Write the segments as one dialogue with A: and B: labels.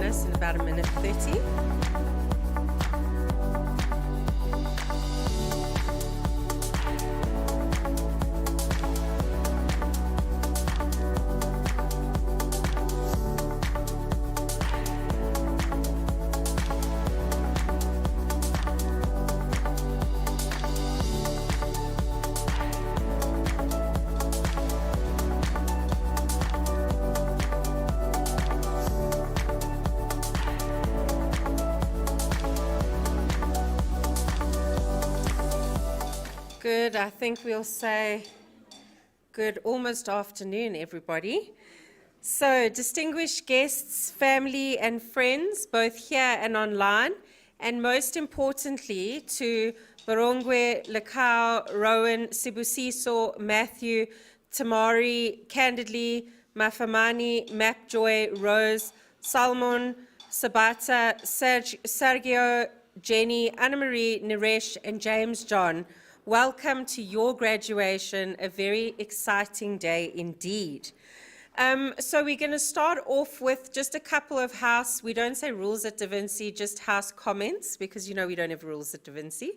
A: us in about a minute 30. Good, I think we'll say good almost afternoon, everybody. So, distinguished guests, family and friends, both here and online, and most importantly to Barongwe, Lekau, Rowan, Sibusiso, Matthew, Tamari, Candidly, Mafamani, Mapjoy, Rose, Salmon, Sabata, Sergio, Jenny, Anna-Marie, Naresh, and James John. Welcome to your graduation, a very exciting day indeed. So we're going to start off with just a couple of we don't say rules at Da Vinci, just house comments, because you know we don't have rules at Da Vinci.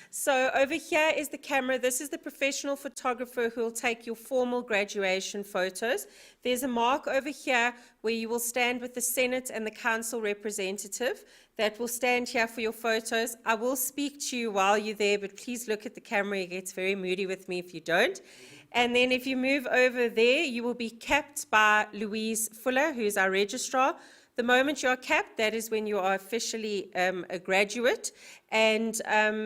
A: So over here is the camera. This is the professional photographer who will take your formal graduation photos. There's a mark over here where you will stand with the Senate and the Council representative that will stand here for your photos. I will speak to you while you're there, but please look at the camera. It gets very moody with me if you don't. And then if you move over there, you will be capped by Louise Fuller, who is our registrar. The moment you are capped, that is when you are officially a graduate, and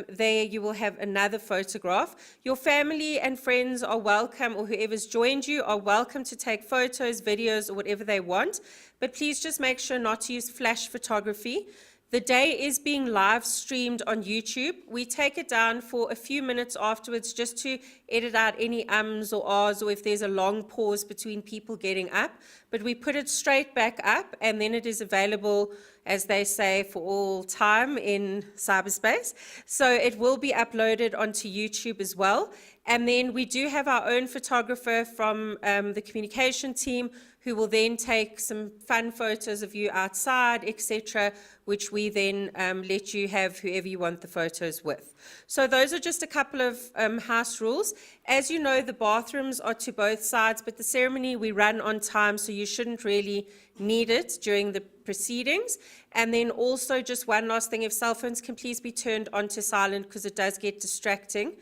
A: there you will have another photograph. Your family and friends are welcome, or whoever's joined you are welcome to take photos, videos, or whatever they want, but please just make sure not to use flash photography. The day is being live streamed on YouTube. We take it down for a few minutes afterwards just to edit out any ums or ahs, or if there's a long pause between people getting up. But we put it straight back up, and then it is available, as they say, for all time in cyberspace. So it will be uploaded onto YouTube as well. And then we do have our own photographer from the communication team who will then take some fun photos of you outside, etc., which we then let you have whoever you want the photos with. So those are just a couple of house rules. As you know, the bathrooms are to both sides, but the ceremony we run on time, so you shouldn't really need it during the proceedings. And then also just one last thing, if cell phones can please be turned on to silent, because it does get distracting.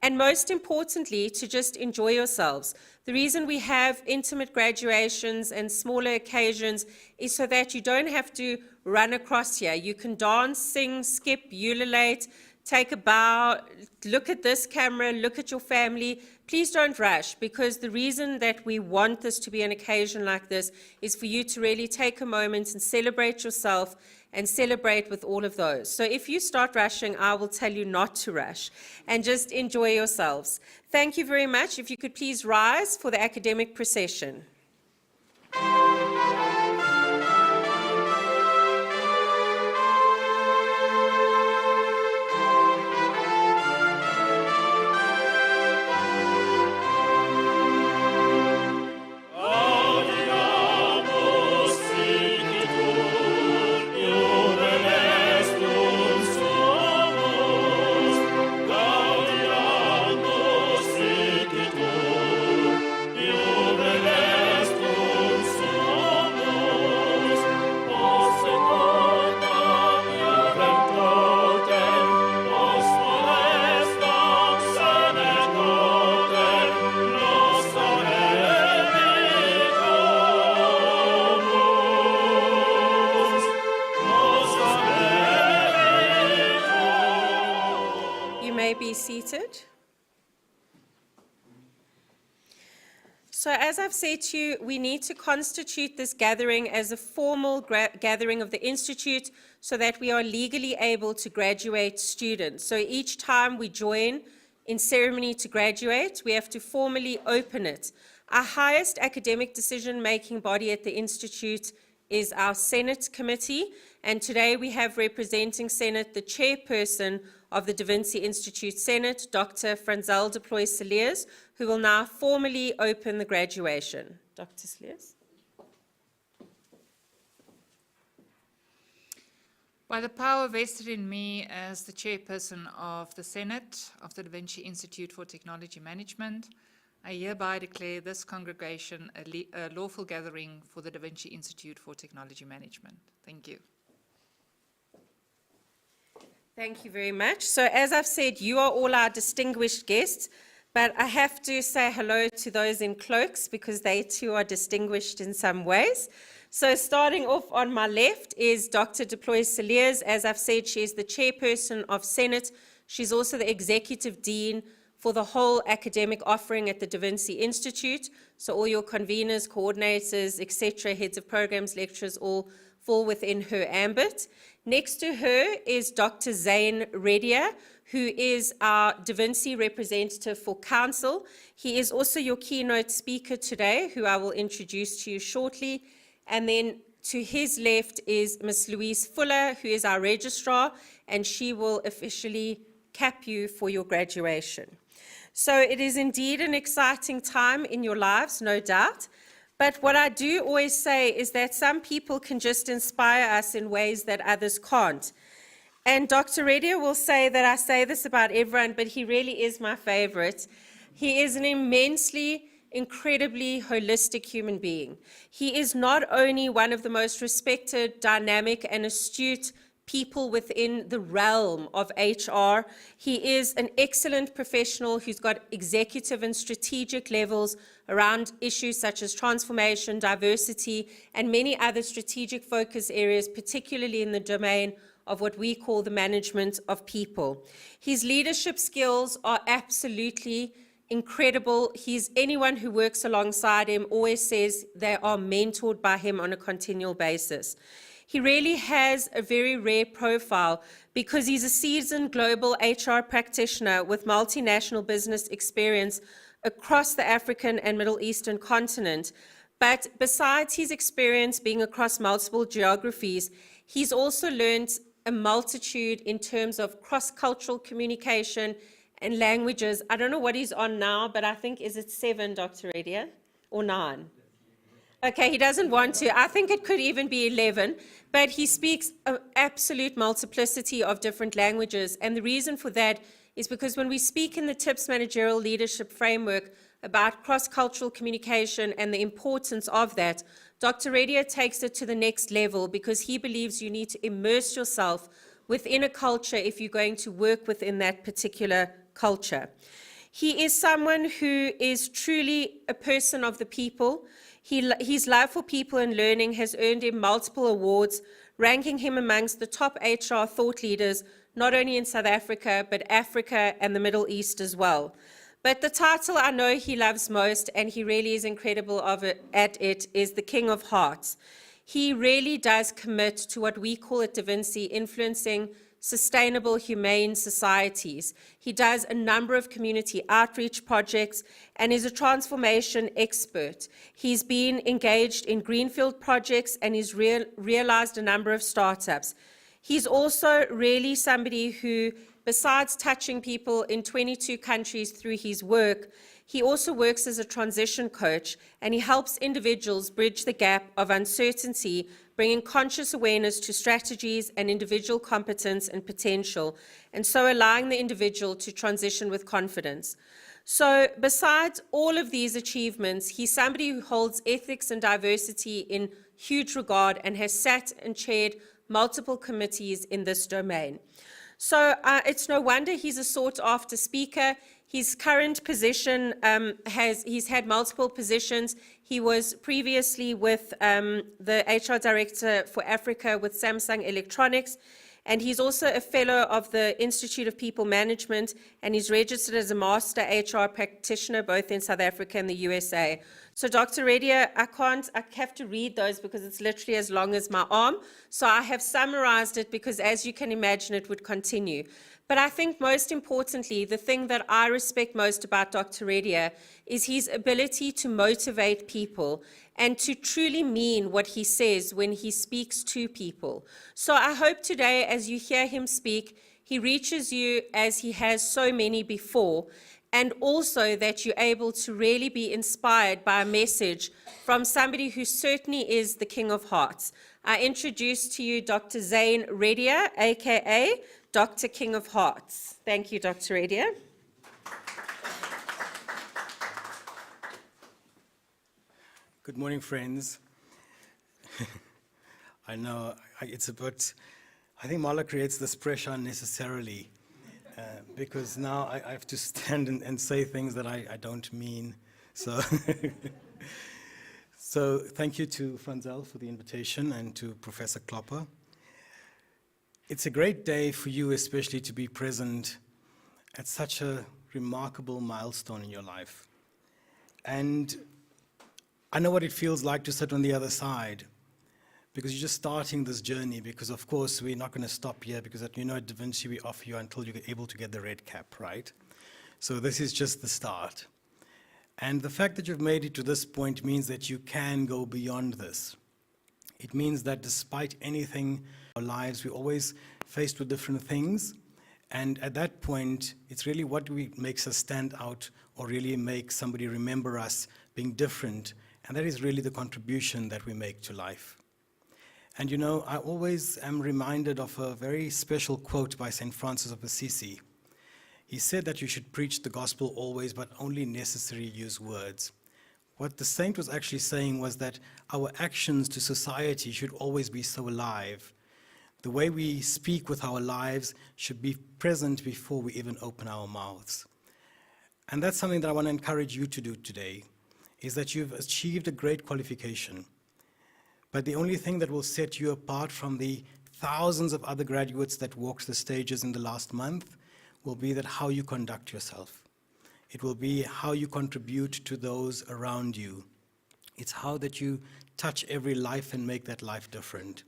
A: And most importantly, to just enjoy yourselves. The reason we have intimate graduations and smaller occasions is so that you don't have to run across here. You can dance, sing, skip, ululate, take a bow, look at this camera, look at your family. Please don't rush, because the reason that we want this to be an occasion like this is for you to really take a moment and celebrate yourself and celebrate with all of those. So if you start rushing, I will tell you not to rush, and just enjoy yourselves. Thank you very much. If you could please rise for the academic procession. Seated. So as I've said to you, we need to constitute this gathering as a formal gathering of the Institute so that we are legally able to graduate students. So each time we join in ceremony to graduate, we have to formally open it. Our highest academic decision-making body at the Institute is our Senate Committee, and today we have representing Senate the chairperson of the Da Vinci Institute Senate, Dr. Franzel de Ploy-Saliers, who will now formally open the graduation. Dr. Saliers.
B: By the power vested in me as the chairperson of the Senate of the Vinci Institute for Technology Management, I hereby declare this congregation a lawful gathering for the Vinci Institute for Technology Management. Thank you.
A: Thank you very much. So as I've said, you are all our distinguished guests, but I have to say hello to those in cloaks because they too are distinguished in some ways. So starting off on my left is Dr. Deploy Saliers. As I've said, she is the chairperson of Senate. She's also the executive dean for the whole academic offering at the Da Vinci Institute. So all your conveners, coordinators, etc., heads of programs, lecturers, all fall within her ambit. Next to her is Dr. Zain Redia, who is our Da Vinci representative for council. He is also your keynote speaker today, who I will introduce to you shortly. And then to his left is Ms. Louise Fuller, who is our registrar, and she will officially cap you for your graduation. So it is indeed an exciting time in your lives, no doubt. But what I do always say is that some people can just inspire us in ways that others can't. And Dr. Redia will say that I say this about everyone, but he really is my favorite. He is an immensely, incredibly holistic human being. He is not only one of the most respected, dynamic, and astute people within the realm of HR. He is an excellent professional who's got executive and strategic levels around issues such as transformation, diversity, and many other strategic focus areas, particularly in the domain of what we call the management of people. His leadership skills are absolutely incredible. Anyone who works alongside him always says they are mentored by him on a continual basis. He really has a very rare profile because he's a seasoned global HR practitioner with multinational business experience across the African and Middle Eastern continent. But besides his experience being across multiple geographies, he's also learned a multitude in terms of cross-cultural communication and languages. I don't know what he's on now, but I think, is it 7, Dr. Redia, or 9? Okay, he doesn't want to. I think it could even be 11, but he speaks an absolute multiplicity of different languages. And the reason for that is because when we speak in the TIPS managerial leadership framework about cross-cultural communication and the importance of that, Dr. Redia takes it to the next level because he believes you need to immerse yourself within a culture if you're going to work within that particular culture. He is someone who is truly a person of the people. His love for people and learning has earned him multiple awards, ranking him amongst the top HR thought leaders, not only in South Africa, but Africa and the Middle East as well. But the title I know he loves most, and he really is incredible at it, is the King of Hearts. He really does commit to what we call at Da Vinci influencing sustainable, humane societies. He does a number of community outreach projects and is a transformation expert. He's been engaged in greenfield projects and he's realized a number of startups. He's also really somebody who, besides touching people in 22 countries through his work, he also works as a transition coach, and he helps individuals bridge the gap of uncertainty, bringing conscious awareness to strategies and individual competence and potential, and so allowing the individual to transition with confidence. So besides all of these achievements, he's somebody who holds ethics and diversity in huge regard and has sat and chaired multiple committees in this domain. So it's no wonder he's a sought-after speaker. His current position he's had multiple positions. He was previously with the HR Director for Africa with Samsung Electronics, and he's also a fellow of the Institute of People Management, and he's registered as a master HR practitioner both in South Africa and the USA. So Dr. Redia, I have to read those because it's literally as long as my arm. So I have summarized it because, as you can imagine, it would continue. But I think most importantly, the thing that I respect most about Dr. Redia is his ability to motivate people and to truly mean what he says when he speaks to people. So I hope today, as you hear him speak, he reaches you as he has so many before, and also that you're able to really be inspired by a message from somebody who certainly is the King of Hearts. I introduce to you Dr. Zain Redia, aka Dr. King of Hearts. Thank you, Dr. Redia.
C: Good morning, friends. I know it's a bit, I think Marla creates this pressure unnecessarily because now I have to stand and say things that I don't mean. So, so thank you to Franzel for the invitation and to Professor Klopper. It's a great day for you especially to be present at such a remarkable milestone in your life. And I know what it feels like to sit on the other side because you're just starting this journey because, of course, we're not going to stop here because, at Da Vinci, we offer you until you're able to get the red cap, right? So this is just the start. And the fact that you've made it to this point means that you can go beyond this. It means that despite anything in our lives, we're always faced with different things. And at that point, it's really what makes us stand out or really make somebody remember us being different. And that is really the contribution that we make to life. And I always am reminded of a very special quote by St. Francis of Assisi. He said that you should preach the gospel always, but only necessary use words. What the saint was actually saying was that our actions to society should always be so alive. The way we speak with our lives should be present before we even open our mouths. And that's something that I want to encourage you to do today, is that you've achieved a great qualification. But the only thing that will set you apart from the thousands of other graduates that walked the stages in the last month will be that how you conduct yourself. It will be how you contribute to those around you. It's how that you touch every life and make that life different.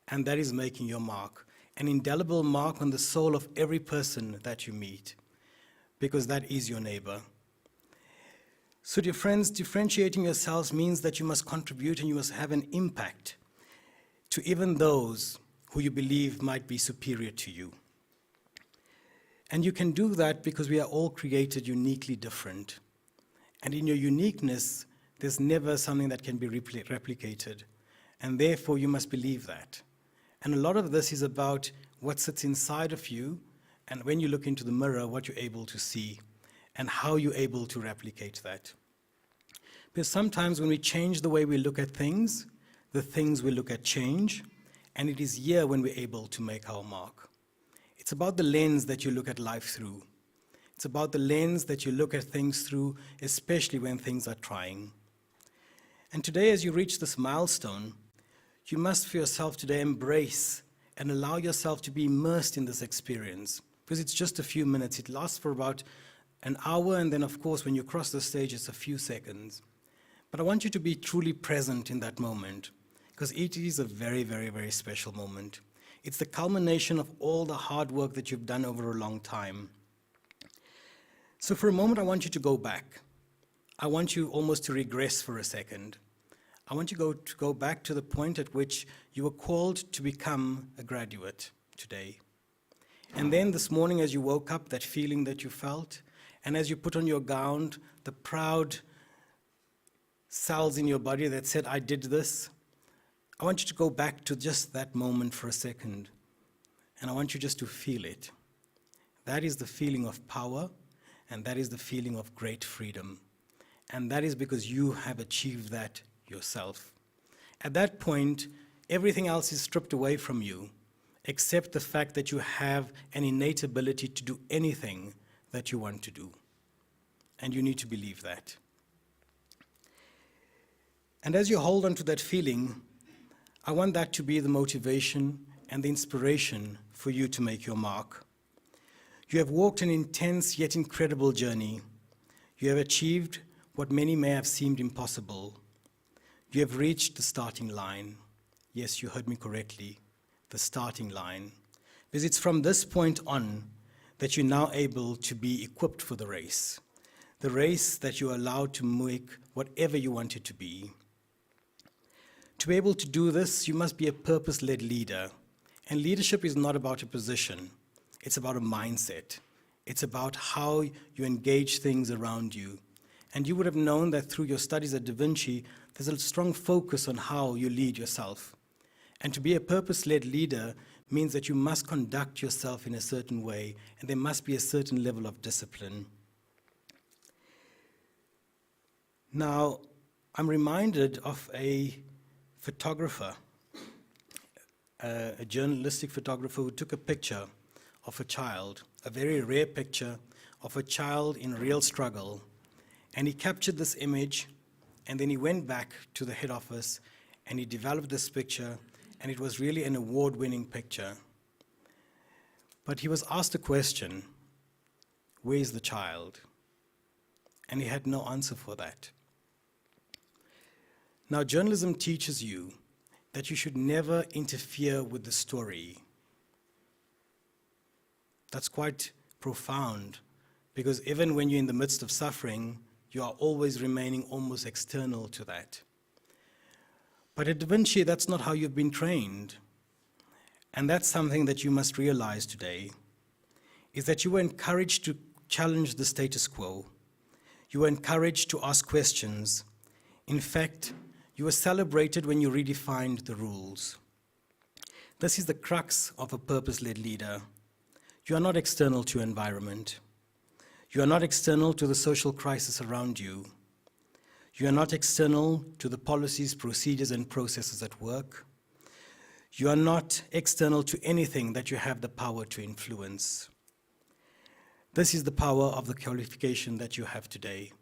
C: And that is making your mark, an indelible mark on the soul of every person that you meet, because that is your neighbor. So, dear friends, differentiating yourselves means that you must contribute and you must have an impact to even those who you believe might be superior to you. And you can do that because we are all created uniquely different. And in your uniqueness, there's never something that can be replicated. And therefore, you must believe that. And a lot of this is about what sits inside of you, and when you look into the mirror, what you're able to see, and how you're able to replicate that. Because sometimes when we change the way we look at things, the things we look at change, and it is here when we're able to make our mark. It's about the lens that you look at life through. It's about the lens that you look at things through, especially when things are trying. And today, as you reach this milestone, you must for yourself today embrace and allow yourself to be immersed in this experience. Because it's just a few minutes. It lasts for about an hour, and then, of course, when you cross the stage, it's a few seconds. But I want you to be truly present in that moment, because it is a very, very, very special moment. It's the culmination of all the hard work that you've done over a long time. So for a moment, I want you to go back. I want you almost to regress for a second. I want you to go back to the point at which you were called to become a graduate today. And then this morning, as you woke up, that feeling that you felt, and as you put on your gown, the proud cells in your body that said, I did this, I want you to go back to just that moment for a second. And I want you just to feel it. That is the feeling of power, and that is the feeling of great freedom. And that is because you have achieved that yourself. At that point, everything else is stripped away from you, except the fact that you have an innate ability to do anything that you want to do. And you need to believe that. And as you hold on to that feeling, I want that to be the motivation and the inspiration for you to make your mark. You have walked an intense yet incredible journey. You have achieved what many may have seemed impossible. You have reached the starting line. Yes, you heard me correctly, the starting line. Because it's from this point on that you're now able to be equipped for the race that you are allowed to make whatever you want it to be. To be able to do this, you must be a purpose-led leader. And leadership is not about a position. It's about a mindset. It's about how you engage things around you. And you would have known that through your studies at Da Vinci, there's a strong focus on how you lead yourself. And to be a purpose-led leader means that you must conduct yourself in a certain way, and there must be a certain level of discipline. Now, I'm reminded of a photographer, a journalistic photographer who took a picture of a child, a very rare picture of a child in real struggle. And he captured this image, and then he went back to the head office, and he developed this picture, and it was really an award-winning picture. But he was asked a question, where is the child? And he had no answer for that. Now, journalism teaches you that you should never interfere with the story. That's quite profound, because even when you're in the midst of suffering, you are always remaining almost external to that. But at Da Vinci, that's not how you've been trained. And that's something that you must realize today, is that you were encouraged to challenge the status quo. You were encouraged to ask questions. In fact, you were celebrated when you redefined the rules. This is the crux of a purpose-led leader. You are not external to your environment. You are not external to the social crisis around you. You are not external to the policies, procedures, and processes at work. You are not external to anything that you have the power to influence. This is the power of the qualification that you have today.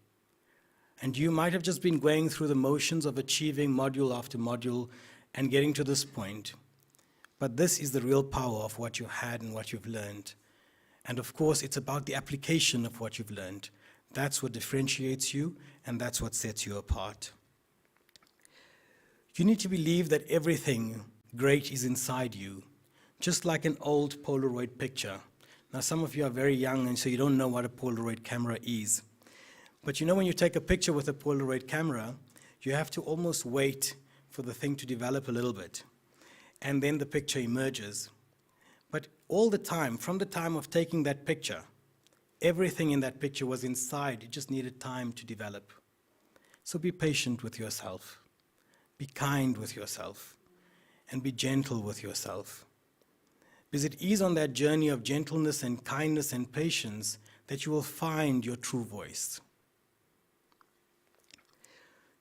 C: And you might have just been going through the motions of achieving module after module and getting to this point. But this is the real power of what you had and what you've learned. And of course, it's about the application of what you've learned. That's what differentiates you, and that's what sets you apart. You need to believe that everything great is inside you, just like an old Polaroid picture. Now, some of you are very young, and so you don't know what a Polaroid camera is. But you know, when you take a picture with a Polaroid camera, you have to almost wait for the thing to develop a little bit, and then the picture emerges. But all the time, from the time of taking that picture, everything in that picture was inside. It just needed time to develop. So be patient with yourself. Be kind with yourself. And be gentle with yourself. Because it is on that journey of gentleness and kindness and patience that you will find your true voice.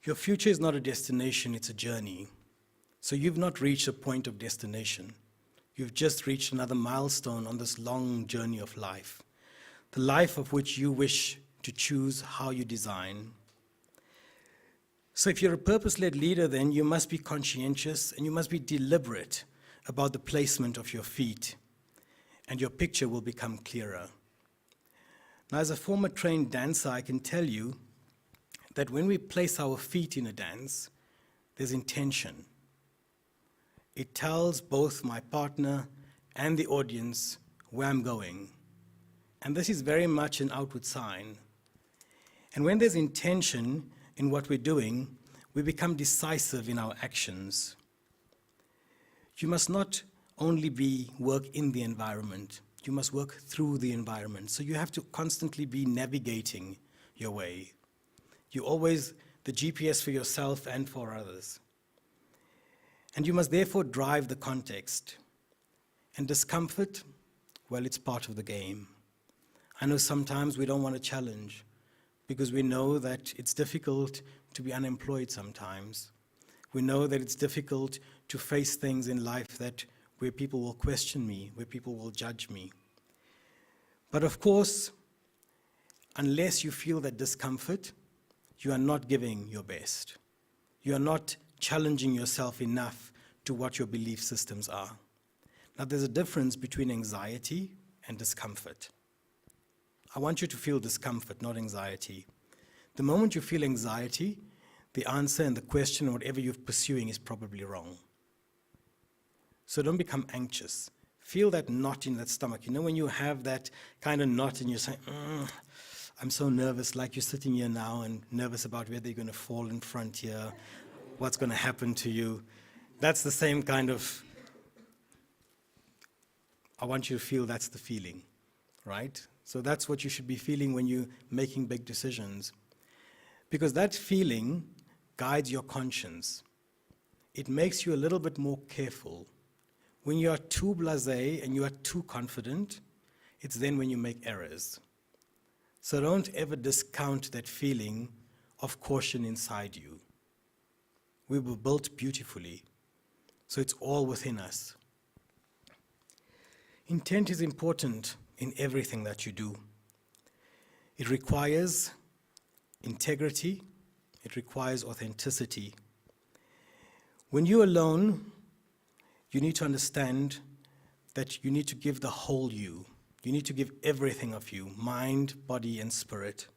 C: Your future is not a destination, it's a journey. So you've not reached a point of destination. You've just reached another milestone on this long journey of life. The life of which you wish to choose how you design. So if you're a purpose-led leader, then you must be conscientious and you must be deliberate about the placement of your feet, and your picture will become clearer. Now, as a former trained dancer, I can tell you that when we place our feet in a dance, there's intention. It tells both my partner and the audience where I'm going. And this is very much an outward sign. And when there's intention in what we're doing, we become decisive in our actions. You must not only work in the environment, you must work through the environment. So you have to constantly be navigating your way. You're always the GPS for yourself and for others. And you must therefore drive the context. And discomfort, well, it's part of the game. I know sometimes we don't want to challenge because we know that it's difficult to be unemployed sometimes. We know that it's difficult to face things in life where people will question me, where people will judge me. But of course, unless you feel that discomfort, you are not giving your best. You are not challenging yourself enough to what your belief systems are. Now, there's a difference between anxiety and discomfort. I want you to feel discomfort, not anxiety. The moment you feel anxiety, the answer and the question, whatever you're pursuing, is probably wrong. So don't become anxious. Feel that knot in that stomach. You know when you have that kind of knot and you're saying, I'm so nervous, like you're sitting here now and nervous about whether you're going to fall in front here, what's going to happen to you. That's the same kind of, I want you to feel that's the feeling, right? So that's what you should be feeling when you're making big decisions. Because that feeling guides your conscience. it makes you a little bit more careful. When you are too blasé and you are too confident, it's then when you make errors. So don't ever discount that feeling of caution inside you. We were built beautifully, so it's all within us. Intent is important in everything that you do. It requires integrity, it requires authenticity. When you're alone, you need to understand that you need to give the whole you. You need to give everything of you, mind, body, and spirit.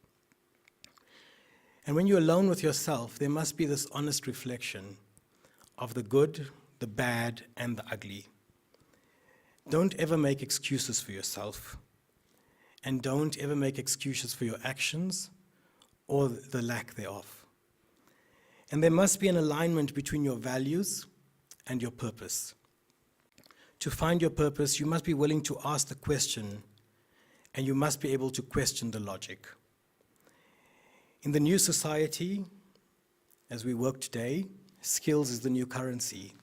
C: And when you're alone with yourself, there must be this honest reflection of the good, the bad, and the ugly. Don't ever make excuses for yourself. And don't ever make excuses for your actions or the lack thereof. And there must be an alignment between your values and your purpose. To find your purpose, you must be willing to ask the question, and you must be able to question the logic. In the new society, as we work today, skills is the new currency.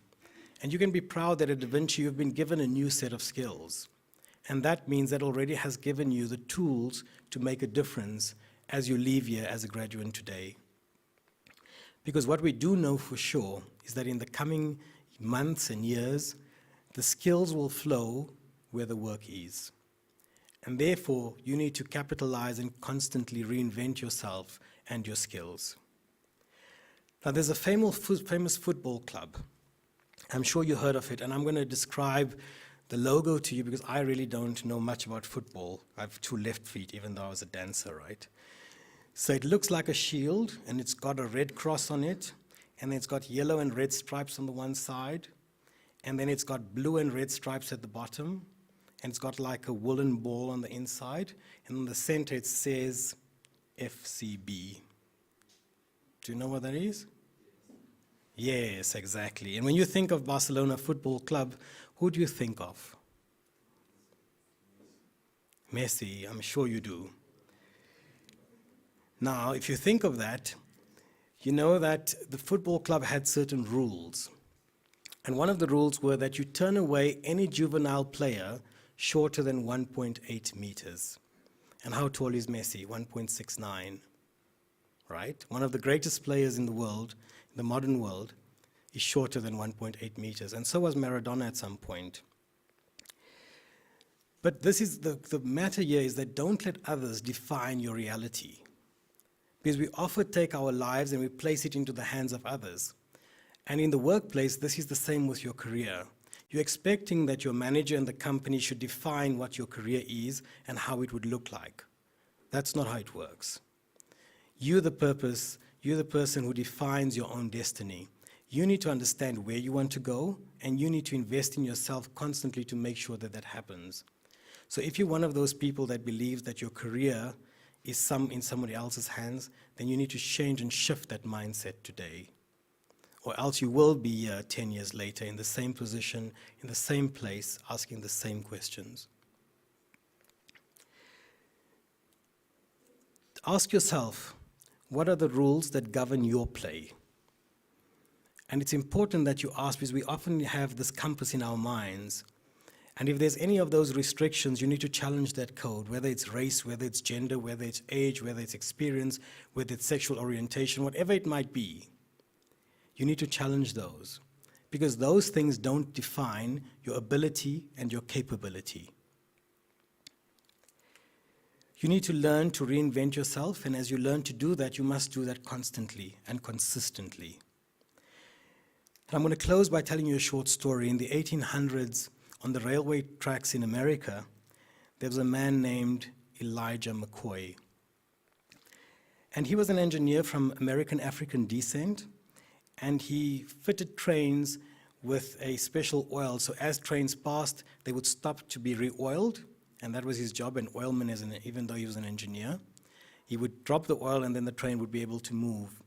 C: And you can be proud that at Vinci you've been given a new set of skills. And that means that already has given you the tools to make a difference as you leave here as a graduate today. Because what we do know for sure is that in the coming months and years, the skills will flow where the work is. And therefore, you need to capitalize and constantly reinvent yourself and your skills. Now, there's a famous football club. I'm sure you heard of it, and I'm going to describe the logo to you because I really don't know much about football. I have 2 left feet, even though I was a dancer, right? So it looks like a shield, and it's got a red cross on it, and it's got yellow and red stripes on the one side, and then it's got blue and red stripes at the bottom, and it's got like a woolen ball on the inside, and in the center it says FCB. Do you know what that is? Yes, exactly. And when you think of Barcelona Football Club, who do you think of? Messi, I'm sure you do. Now, if you think of that, you know that the football club had certain rules. And one of the rules were that you turn away any juvenile player shorter than 1.8 meters. And how tall is Messi? 1.69, right? One of the greatest players in the world, the modern world, is shorter than 1.8 meters, and so was Maradona at some point. But this is the matter here is that don't let others define your reality. Because we often take our lives and we place it into the hands of others. And in the workplace, this is the same with your career. You're expecting that your manager and the company should define what your career is and how it would look like. That's not how it works. You're the purpose. You're the person who defines your own destiny. You need to understand where you want to go, and you need to invest in yourself constantly to make sure that that happens. So if you're one of those people that believes that your career is in somebody else's hands, then you need to change and shift that mindset today. Or else you will be 10 years later in the same position, in the same place, asking the same questions. Ask yourself, what are the rules that govern your play? And it's important that you ask because we often have this compass in our minds. And if there's any of those restrictions, you need to challenge that code, whether it's race, whether it's gender, whether it's age, whether it's experience, whether it's sexual orientation, whatever it might be. You need to challenge those because those things don't define your ability and your capability. You need to learn to reinvent yourself, and as you learn to do that, you must do that constantly and consistently. And I'm going to close by telling you a short story. In the 1800s, on the railway tracks in America, there was a man named Elijah McCoy. And he was an engineer from American African descent, and he fitted trains with a special oil. So as trains passed, they would stop to be re-oiled, and that was his job, an oilman, even though he was an engineer. He would drop the oil, and then the train would be able to move.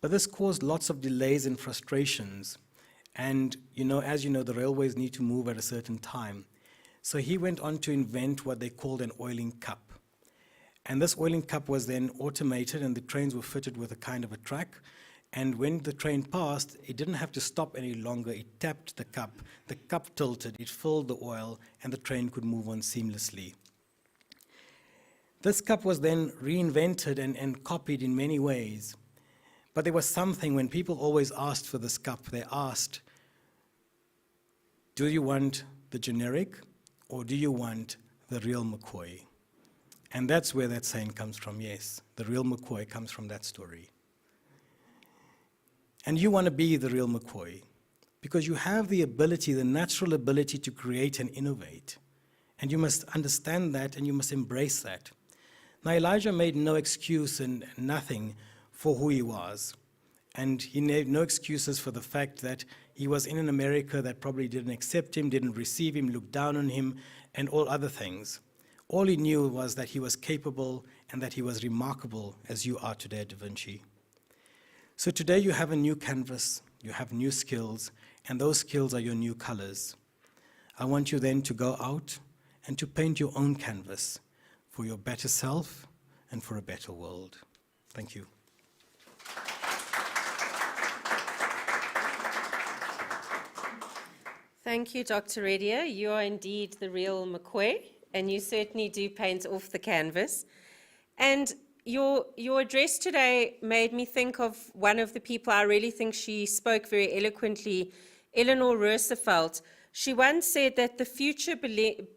C: But this caused lots of delays and frustrations. And as you know, the railways need to move at a certain time. So he went on to invent what they called an oiling cup. And this oiling cup was then automated, and the trains were fitted with a kind of a track. And when the train passed, it didn't have to stop any longer. It tapped the cup tilted, it filled the oil, and the train could move on seamlessly. This cup was then reinvented and copied in many ways. But there was something, when people always asked for this cup, they asked, do you want the generic or do you want the real McCoy? And that's where that saying comes from, yes. The real McCoy comes from that story. And you want to be the real McCoy because you have the ability, the natural ability to create and innovate. And you must understand that and you must embrace that. Now, Elijah made no excuse and nothing for who he was. And he made no excuses for the fact that he was in an America that probably didn't accept him, didn't receive him, looked down on him, and all other things. All he knew was that he was capable and that he was remarkable, as you are today at Vinci. So today you have a new canvas, you have new skills, and those skills are your new colors. I want you then to go out and to paint your own canvas for your better self and for a better world. Thank you.
A: Thank you, Dr. Redia. You are indeed the real McCoy, and you certainly do paint off the canvas. And your address today made me think of one of the people. I really think she spoke very eloquently, Eleanor Roosevelt. She once said that the future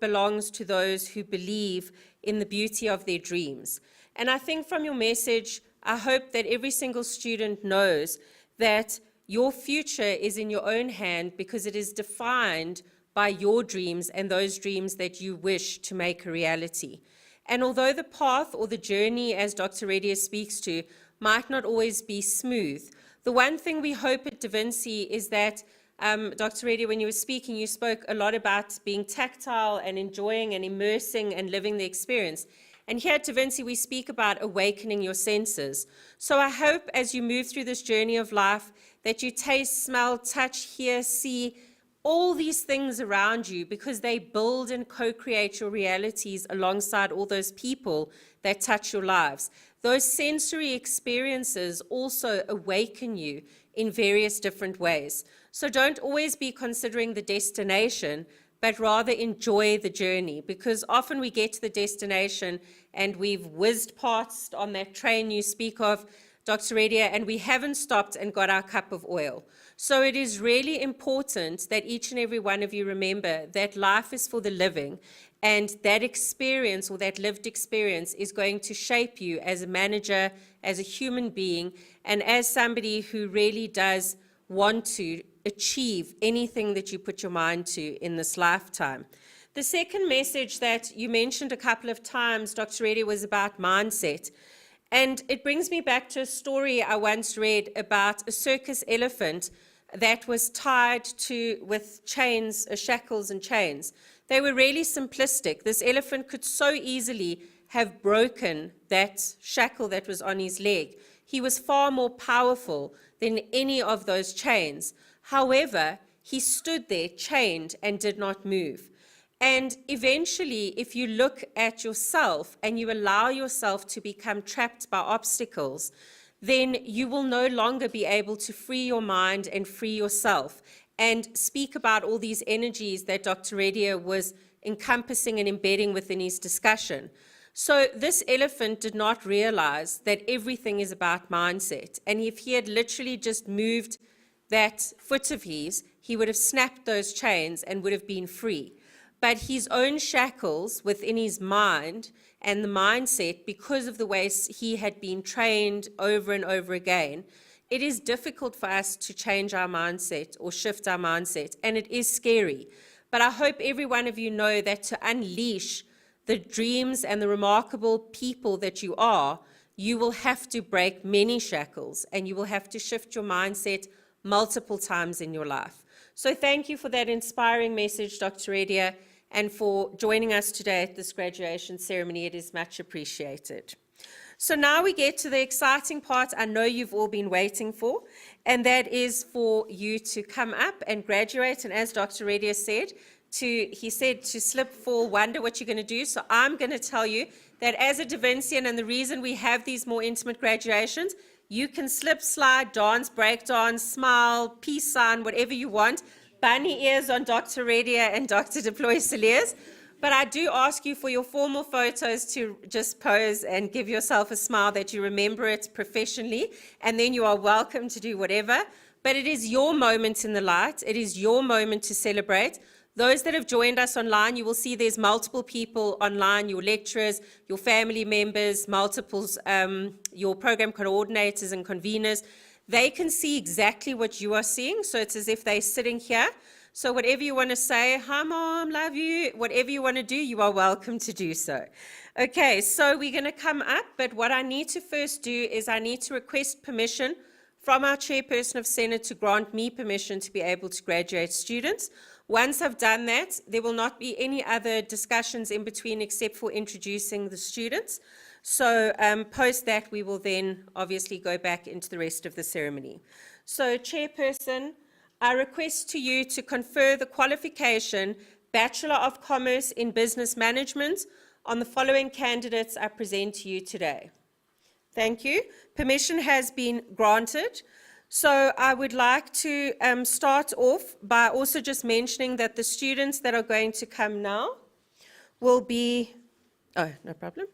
A: belongs to those who believe in the beauty of their dreams. And I think from your message, I hope that every single student knows that your future is in your own hand because it is defined by your dreams and those dreams that you wish to make a reality. And although the path or the journey, as Dr. Redia speaks to, might not always be smooth, the one thing we hope at Da Vinci is that, Dr. Redia, when you were speaking, you spoke a lot about being tactile and enjoying and immersing and living the experience. And here at Da Vinci, we speak about awakening your senses. So I hope as you move through this journey of life that you taste, smell, touch, hear, see, all these things around you because they build and co-create your realities alongside all those people that touch your lives. Those sensory experiences also awaken you in various different ways. So don't always be considering the destination, but rather enjoy the journey, because often we get to the destination and we've whizzed past on that train you speak of, Dr. Redia, and we haven't stopped and got our cup of oil. So it is really important that each and every one of you remember that life is for the living, and that experience or that lived experience is going to shape you as a manager, as a human being, and as somebody who really does want to achieve anything that you put your mind to in this lifetime. The second message that you mentioned a couple of times, Dr. Redia, was about mindset. And it brings me back to a story I once read about a circus elephant that was tied with chains, shackles and chains. They were really simplistic. This elephant could so easily have broken that shackle that was on his leg. He was far more powerful than any of those chains. However, he stood there chained and did not move. And eventually, if you look at yourself and you allow yourself to become trapped by obstacles, then you will no longer be able to free your mind and free yourself and speak about all these energies that Dr. Redia was encompassing and embedding within his discussion. So this elephant did not realize that everything is about mindset. And if he had literally just moved that foot of his, he would have snapped those chains and would have been free. But his own shackles within his mind and the mindset, because of the way he had been trained over and over again, it is difficult for us to change our mindset or shift our mindset, and it is scary. But I hope every one of you know that to unleash the dreams and the remarkable people that you are, you will have to break many shackles, and you will have to shift your mindset multiple times in your life. So thank you for that inspiring message, Dr. Redia, and for joining us today at this graduation ceremony. It is much appreciated. So now we get to the exciting part I know you've all been waiting for, and that is for you to come up and graduate. And as Dr. Redia said, he said to slip, fall, wonder what you're going to do. So I'm going to tell you that as a Da Vincian, and the reason we have these more intimate graduations, You can slip, slide, dance, break dance, smile, peace sign, whatever you want. Bunny ears on Dr. Redia and Dr. Deploy Saliers. But I do ask you for your formal photos to just pose and give yourself a smile that you remember it professionally, and then you are welcome to do whatever. But it is your moment in the light. It is your moment to celebrate. Those that have joined us online, you will see there's multiple people online, your lecturers, your family members, multiples, your program coordinators and conveners. They can see exactly what you are seeing, so it's as if they're sitting here. So whatever you want to say, hi mom, love you, whatever you want to do, you are welcome to do so. Okay, so we're going to come up, but what I need to first do is I need to request permission from our chairperson of Senate to grant me permission to be able to graduate students. Once I've done that, there will not be any other discussions in between except for introducing the students. So post that, we will then obviously go back into the rest of the ceremony. So chairperson, I request to you to confer the qualification Bachelor of Commerce in Business Management on the following candidates I present to you today. Thank you. Permission has been granted. So I would like to start off by also just mentioning that the students that are going to come now will be, no problem,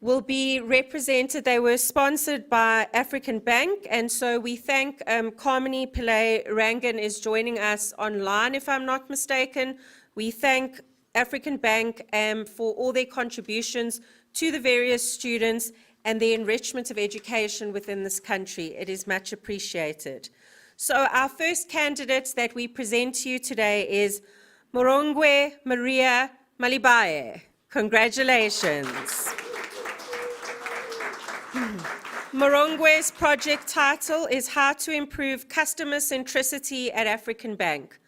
A: will be represented. They were sponsored by African Bank, and so we thank Carmini Pillay Rangan is joining us online, if I'm not mistaken. We thank African Bank for all their contributions to the various students and the enrichment of education within this country. It is much appreciated. So our first candidate that we present to you today is Morongwe Maria Malibaye. Congratulations. Morongwe's project title is How to Improve Customer Centricity at African Bank.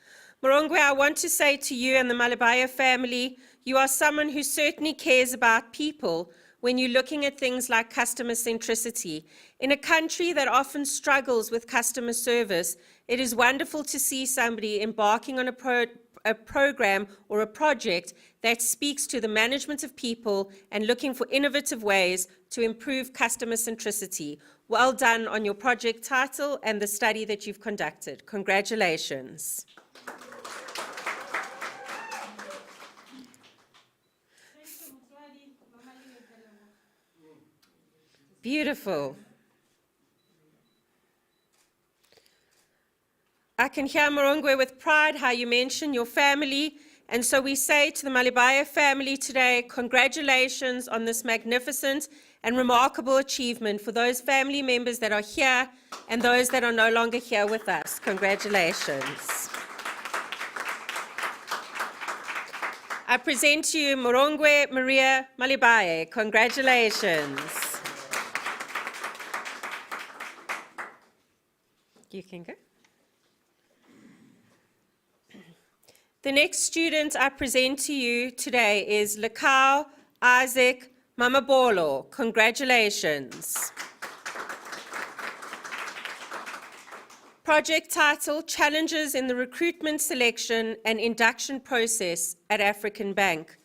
A: Morongwe, I want to say to you and the Malibaye family, you are someone who certainly cares about people when you're looking at things like customer centricity. In a country that often struggles with customer service, it is wonderful to see somebody embarking on a program or a project that speaks to the management of people and looking for innovative ways to improve customer centricity. Well done on your project title and the study that you've conducted. Congratulations. Beautiful. I can hear, Morongwe, with pride how you mention your family, and so we say to the Malibaye family today, congratulations on this magnificent and remarkable achievement for those family members that are here and those that are no longer here with us. Congratulations. I present to you Morongwe Maria Malibaye. Congratulations. You can go. The next student I present to you today is Lekau Isaac Mamabolo. Congratulations. Project title, Challenges in the Recruitment, Selection and Induction Process at African Bank.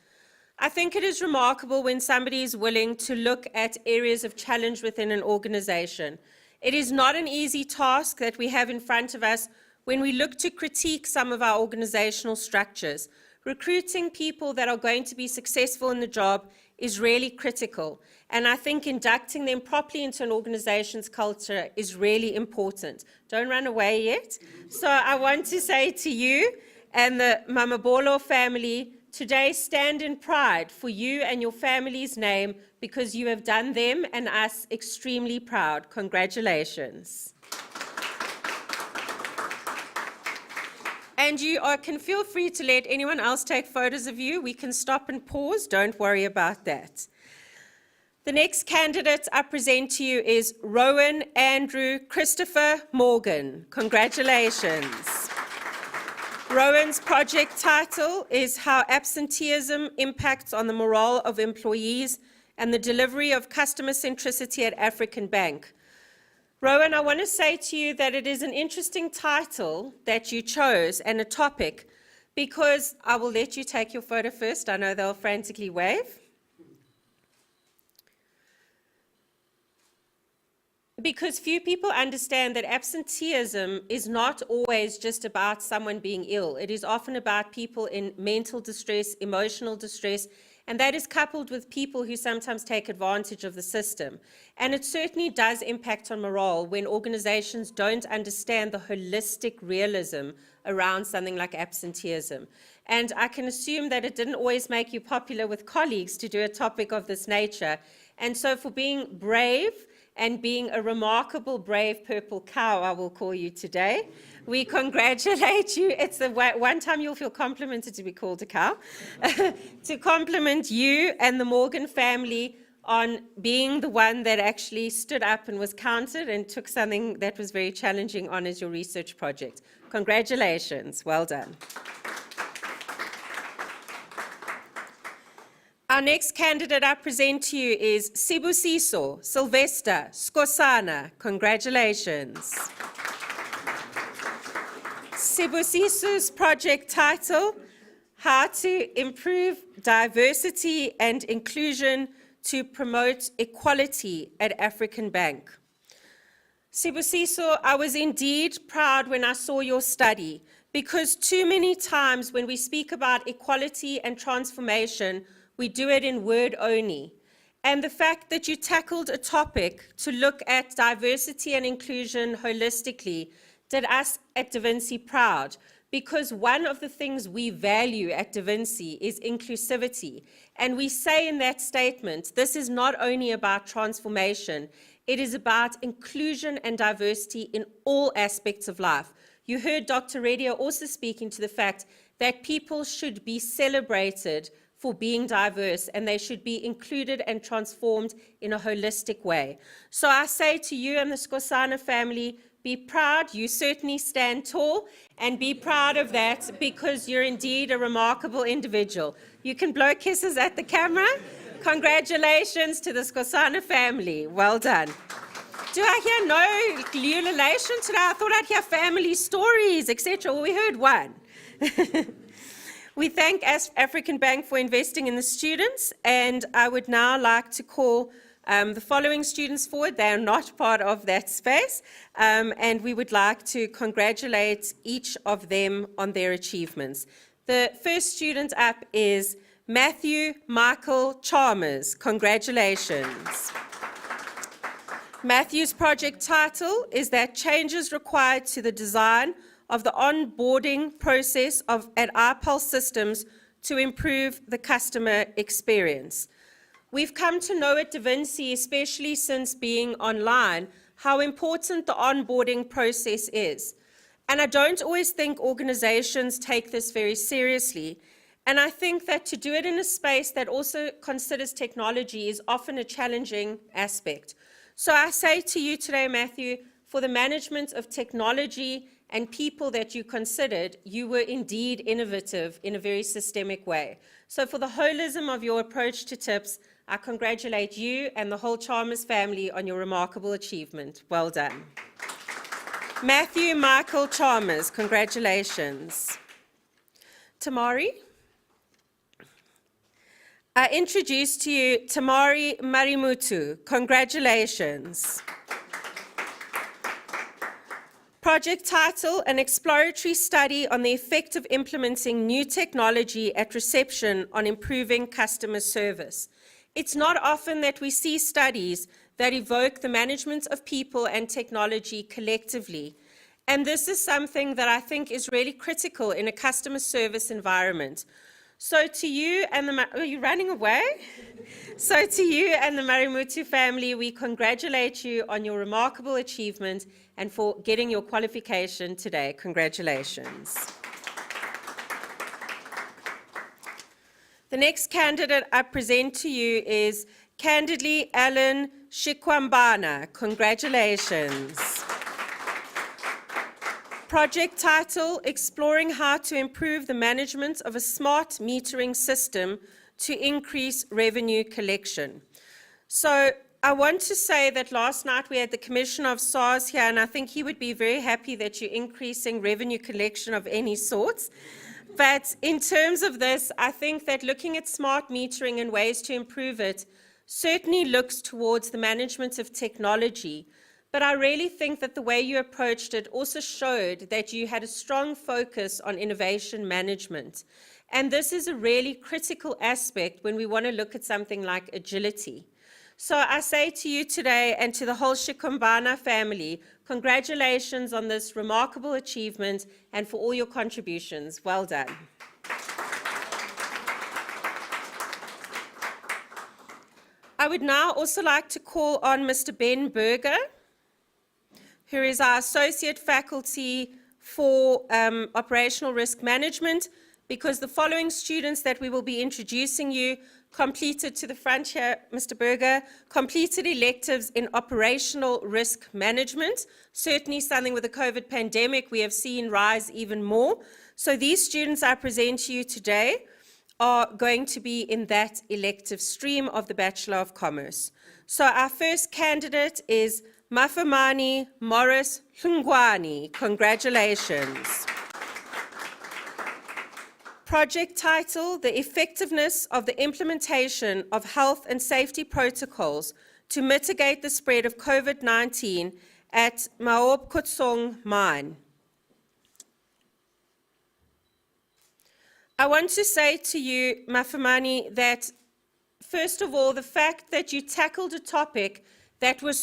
A: I think it is remarkable when somebody is willing to look at areas of challenge within an organization. It is not an easy task that we have in front of us when we look to critique some of our organizational structures. Recruiting people that are going to be successful in the job is really critical, and I think inducting them properly into an organization's culture is really important. Don't run away yet. So I want to say to you and the Mamabolo family, today stand in pride for you and your family's name, because you have done them and us extremely proud. Congratulations. And you can feel free to let anyone else take photos of you. We can stop and pause. Don't worry about that. The next candidate I present to you is Rowan Andrew Christopher Morgan. Congratulations. Rowan's project title is How Absenteeism Impacts on the Morale of Employees and the Delivery of Customer Centricity at African Bank. Rowan, I want to say to you that it is an interesting title that you chose and a topic, because I will let you take your photo first. I know they'll frantically wave. Because few people understand that absenteeism is not always just about someone being ill. It is often about people in mental distress, emotional distress, and that is coupled with people who sometimes take advantage of the system. And it certainly does impact on morale when organizations don't understand the holistic realism around something like absenteeism. And I can assume that it didn't always make you popular with colleagues to do a topic of this nature. And so for being brave and being a remarkable, brave purple cow, I will call you today, we congratulate you. It's the one time you'll feel complimented to be called a cow. To compliment you and the Morgan family on being the one that actually stood up and was counted and took something that was very challenging on as your research project. Congratulations. Well done. Our next candidate I present to you is Sibusiso Sylvester Skosana. Congratulations. Sibusiso's project title, How to Improve Diversity and Inclusion to Promote Equality at African Bank. Sibusiso, I was indeed proud when I saw your study, because too many times when we speak about equality and transformation, we do it in word only. And the fact that you tackled a topic to look at diversity and inclusion holistically did us at Vinci proud, because one of the things we value at Vinci is inclusivity. And we say in that statement, this is not only about transformation, it is about inclusion and diversity in all aspects of life. You heard Dr. Redia also speaking to the fact that people should be celebrated for being diverse, and they should be included and transformed in a holistic way. So I say to you and the Skosana family, be proud. You certainly stand tall, and be proud of that, because you're indeed a remarkable individual. You can blow kisses at the camera. Congratulations to the Skosana family. Well done. Do I hear no ululation today? I thought I'd hear family stories, etc. Well, we heard one. We thank African Bank for investing in the students, and I would now like to call the following students forward. They are not part of that space, and we would like to congratulate each of them on their achievements. The first student up is Matthew Michael Chalmers. Congratulations. Matthew's project title is that changes required to the design of the onboarding process at iPulse Systems to improve the customer experience. We've come to know at Vinci, especially since being online, how important the onboarding process is. And I don't always think organizations take this very seriously. And I think that to do it in a space that also considers technology is often a challenging aspect. So I say to you today, Matthew, for the management of technology and people that you considered, you were indeed innovative in a very systemic way. So for the holism of your approach to tips, I congratulate you and the whole Chalmers family on your remarkable achievement. Well done. Matthew Michael Chalmers, congratulations. Tamari? I introduce to you Tamari Marimutu. Congratulations. Project title, an exploratory study on the effect of implementing new technology at reception on improving customer service. It's not often that we see studies that evoke the management of people and technology collectively. And this is something that I think is really critical in a customer service environment. So to you and are you running away? So to you and the Marimutu family, we congratulate you on your remarkable achievement and for getting your qualification today. Congratulations. The next candidate I present to you is Candidly Alan Shikwambana. Congratulations. Project title, Exploring How to Improve the Management of a Smart Metering System to Increase Revenue Collection. So I want to say that last night we had the Commissioner of SARS here, and I think he would be very happy that you're increasing revenue collection of any sorts. But in terms of this, I think that looking at smart metering and ways to improve it certainly looks towards the management of technology. but I really think that the way you approached it also showed that you had a strong focus on innovation management. And this is a really critical aspect when we want to look at something like agility. So I say to you today and to the whole Shikumbana family, congratulations on this remarkable achievement and for all your contributions. Well done. I would now also like to call on Mr. Ben Berger, who is our Associate Faculty for Operational Risk Management, because the following students that we will be introducing you completed, to the front here, Mr. Berger, completed electives in operational risk management. Certainly something with the COVID pandemic we have seen rise even more. So these students I present to you today are going to be in that elective stream of the Bachelor of Commerce. So our first candidate is Mafamani Morris Hlungwani. Congratulations. Project title, The Effectiveness of the Implementation of Health and Safety Protocols to Mitigate the Spread of COVID-19 at Maob Kutsong Mine. I want to say to you, Mafamani, that first of all, the fact that you tackled a topic that was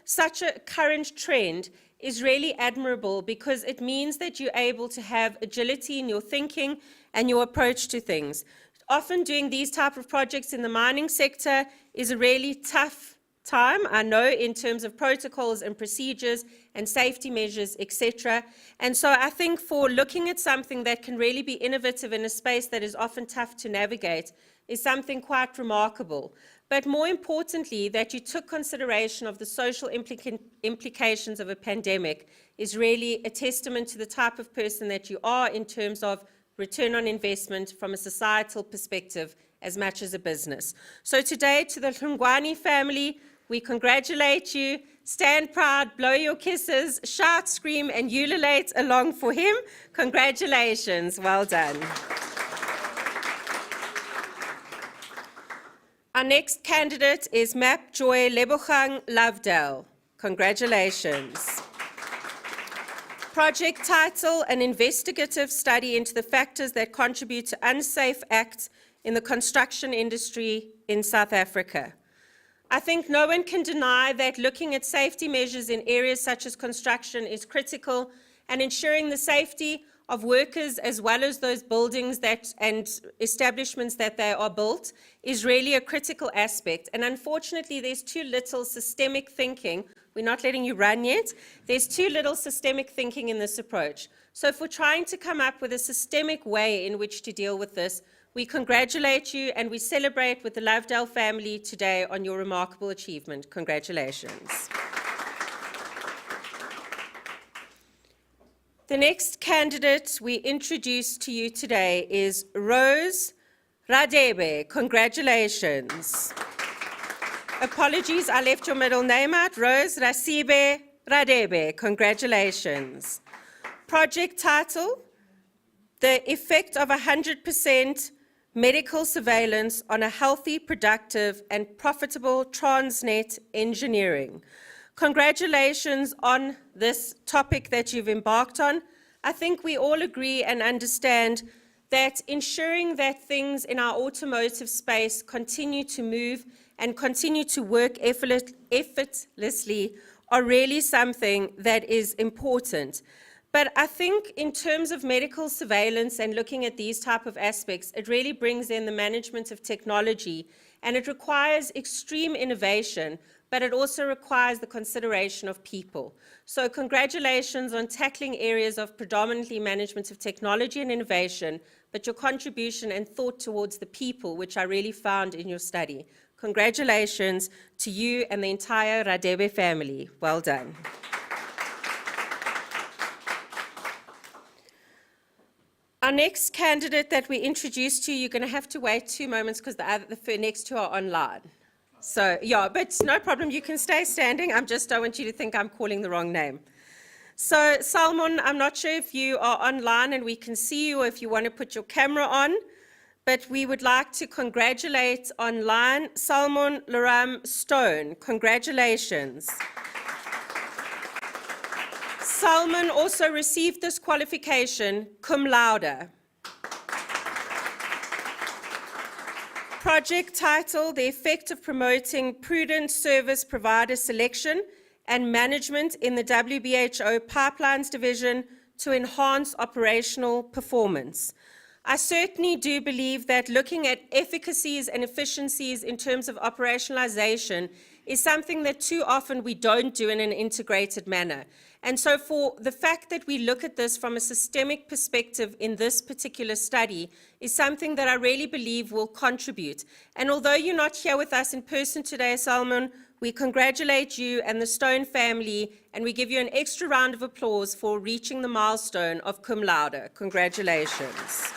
A: such a current trend is really admirable, because it means that you're able to have agility in your thinking and your approach to things. Often doing these type of projects in the mining sector is a really tough time, I know, in terms of protocols and procedures and safety measures, etc. And so I think for looking at something that can really be innovative in a space that is often tough to navigate is something quite remarkable. But more importantly, that you took consideration of the social implications of a pandemic is really a testament to the type of person that you are in terms of return on investment from a societal perspective as much as a business. So today, to the Hlungwani family, we congratulate you. Stand proud, blow your kisses, shout, scream, and ululate along for him. Congratulations. Well done. Our next candidate is Map Joy Lebogang Lovedale. Congratulations. Project title, An Investigative Study into the Factors that Contribute to Unsafe Acts in the Construction Industry in South Africa. I think no one can deny that looking at safety measures in areas such as construction is critical, and ensuring the safety of workers as well as those buildings and establishments that they are built is really a critical aspect. And unfortunately, there's too little systemic thinking. We're not letting you run yet. There's too little systemic thinking in this approach. So if we're trying to come up with a systemic way in which to deal with this, we congratulate you and we celebrate with the Lovedale family today on your remarkable achievement. Congratulations. The next candidate we introduce to you today is Rose Radebe. Congratulations. Apologies, I left your middle name out. Rose Rasibe Radebe. Congratulations. Project title, The Effect of 100% Medical Surveillance on a Healthy, Productive, and Profitable Transnet Engineering. Congratulations on this topic that you've embarked on. I think we all agree and understand that ensuring that things in our automotive space continue to move and continue to work effortlessly are really something that is important. But I think in terms of medical surveillance and looking at these type of aspects, it really brings in the management of technology, and it requires extreme innovation, but it also requires the consideration of people. So congratulations on tackling areas of predominantly management of technology and innovation, but your contribution and thought towards the people, which I really found in your study. Congratulations to you and the entire Radebe family. Well done. Our next candidate that we introduced to you, you're going to have to wait 2 moments because the next two are online. So, yeah, but no problem. You can stay standing. I just don't want you to think I'm calling the wrong name. So, Salmon, I'm not sure if you are online and we can see you or if you want to put your camera on, but we would like to congratulate online Salmon Laram Stone. Congratulations. Salman also received this qualification cum laude. Project title, The Effect of Promoting Prudent Service Provider Selection and Management in the WHO Pipelines Division to Enhance Operational Performance. I certainly do believe that looking at efficacies and efficiencies in terms of operationalization is something that too often we don't do in an integrated manner. And so for the fact that we look at this from a systemic perspective in this particular study is something that I really believe will contribute. And although you're not here with us in person today, Salman, we congratulate you and the Stone family, and we give you an extra round of applause for reaching the milestone of cum laude. Congratulations.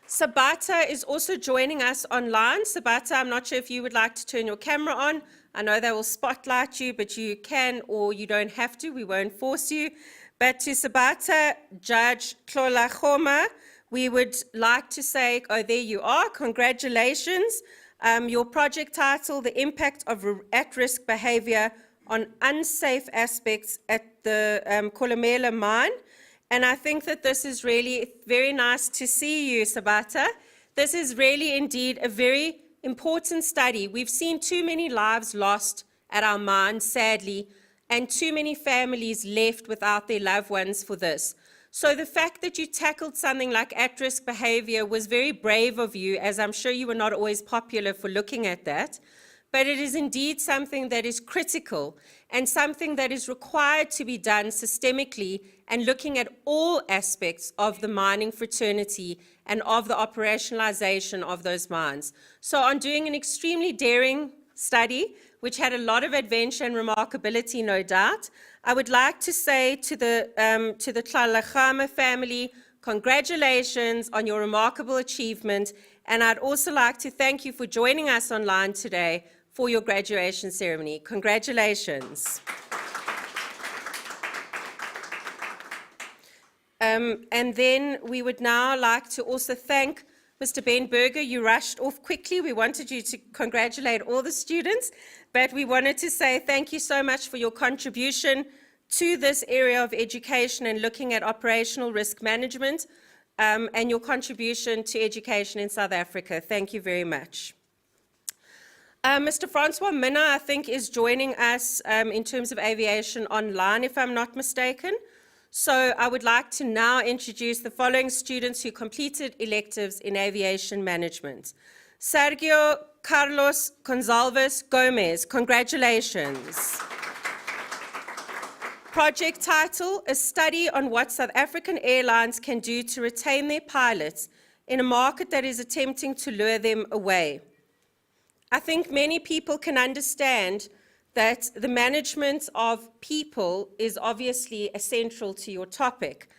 A: Sabata is also joining us online. Sabata, I'm not sure if you would like to turn your camera on. I know they will spotlight you, but you can or you don't have to. We won't force you. But to Sabata, Judge Tlolachoma, we would like to say, oh, there you are. Congratulations. Your project title, The Impact of At-Risk Behavior on Unsafe Aspects at the Kolomela Mine. And I think that this is really very nice to see you, Sabata. This is really indeed a very important study. We've seen too many lives lost at our mines, sadly, and too many families left without their loved ones for this. So the fact that you tackled something like at-risk behavior was very brave of you, as I'm sure you were not always popular for looking at that. But it is indeed something that is critical and something that is required to be done systemically and looking at all aspects of the mining fraternity and of the operationalization of those mines. So on doing an extremely daring study, which had a lot of adventure and remarkability, no doubt, I would like to say to the Tlalachama family, congratulations on your remarkable achievement. And I'd also like to thank you for joining us online today for your graduation ceremony. Congratulations. And then we would now like to also thank Mr. Ben Berger. You rushed off quickly. We wanted you to congratulate all the students, but we wanted to say thank you so much for your contribution to this area of education and looking at operational risk management and your contribution to education in South Africa. Thank you very much. Mr. Francois Minna, I think, is joining us in terms of aviation online, if I'm not mistaken. So I would like to now introduce the following students who completed electives in aviation management. Sergio Carlos Gonzalez Gomez, congratulations. Project title, a study on what South African airlines can do to retain their pilots in a market that is attempting to lure them away. I think many people can understand that the management of people is obviously essential to your topic.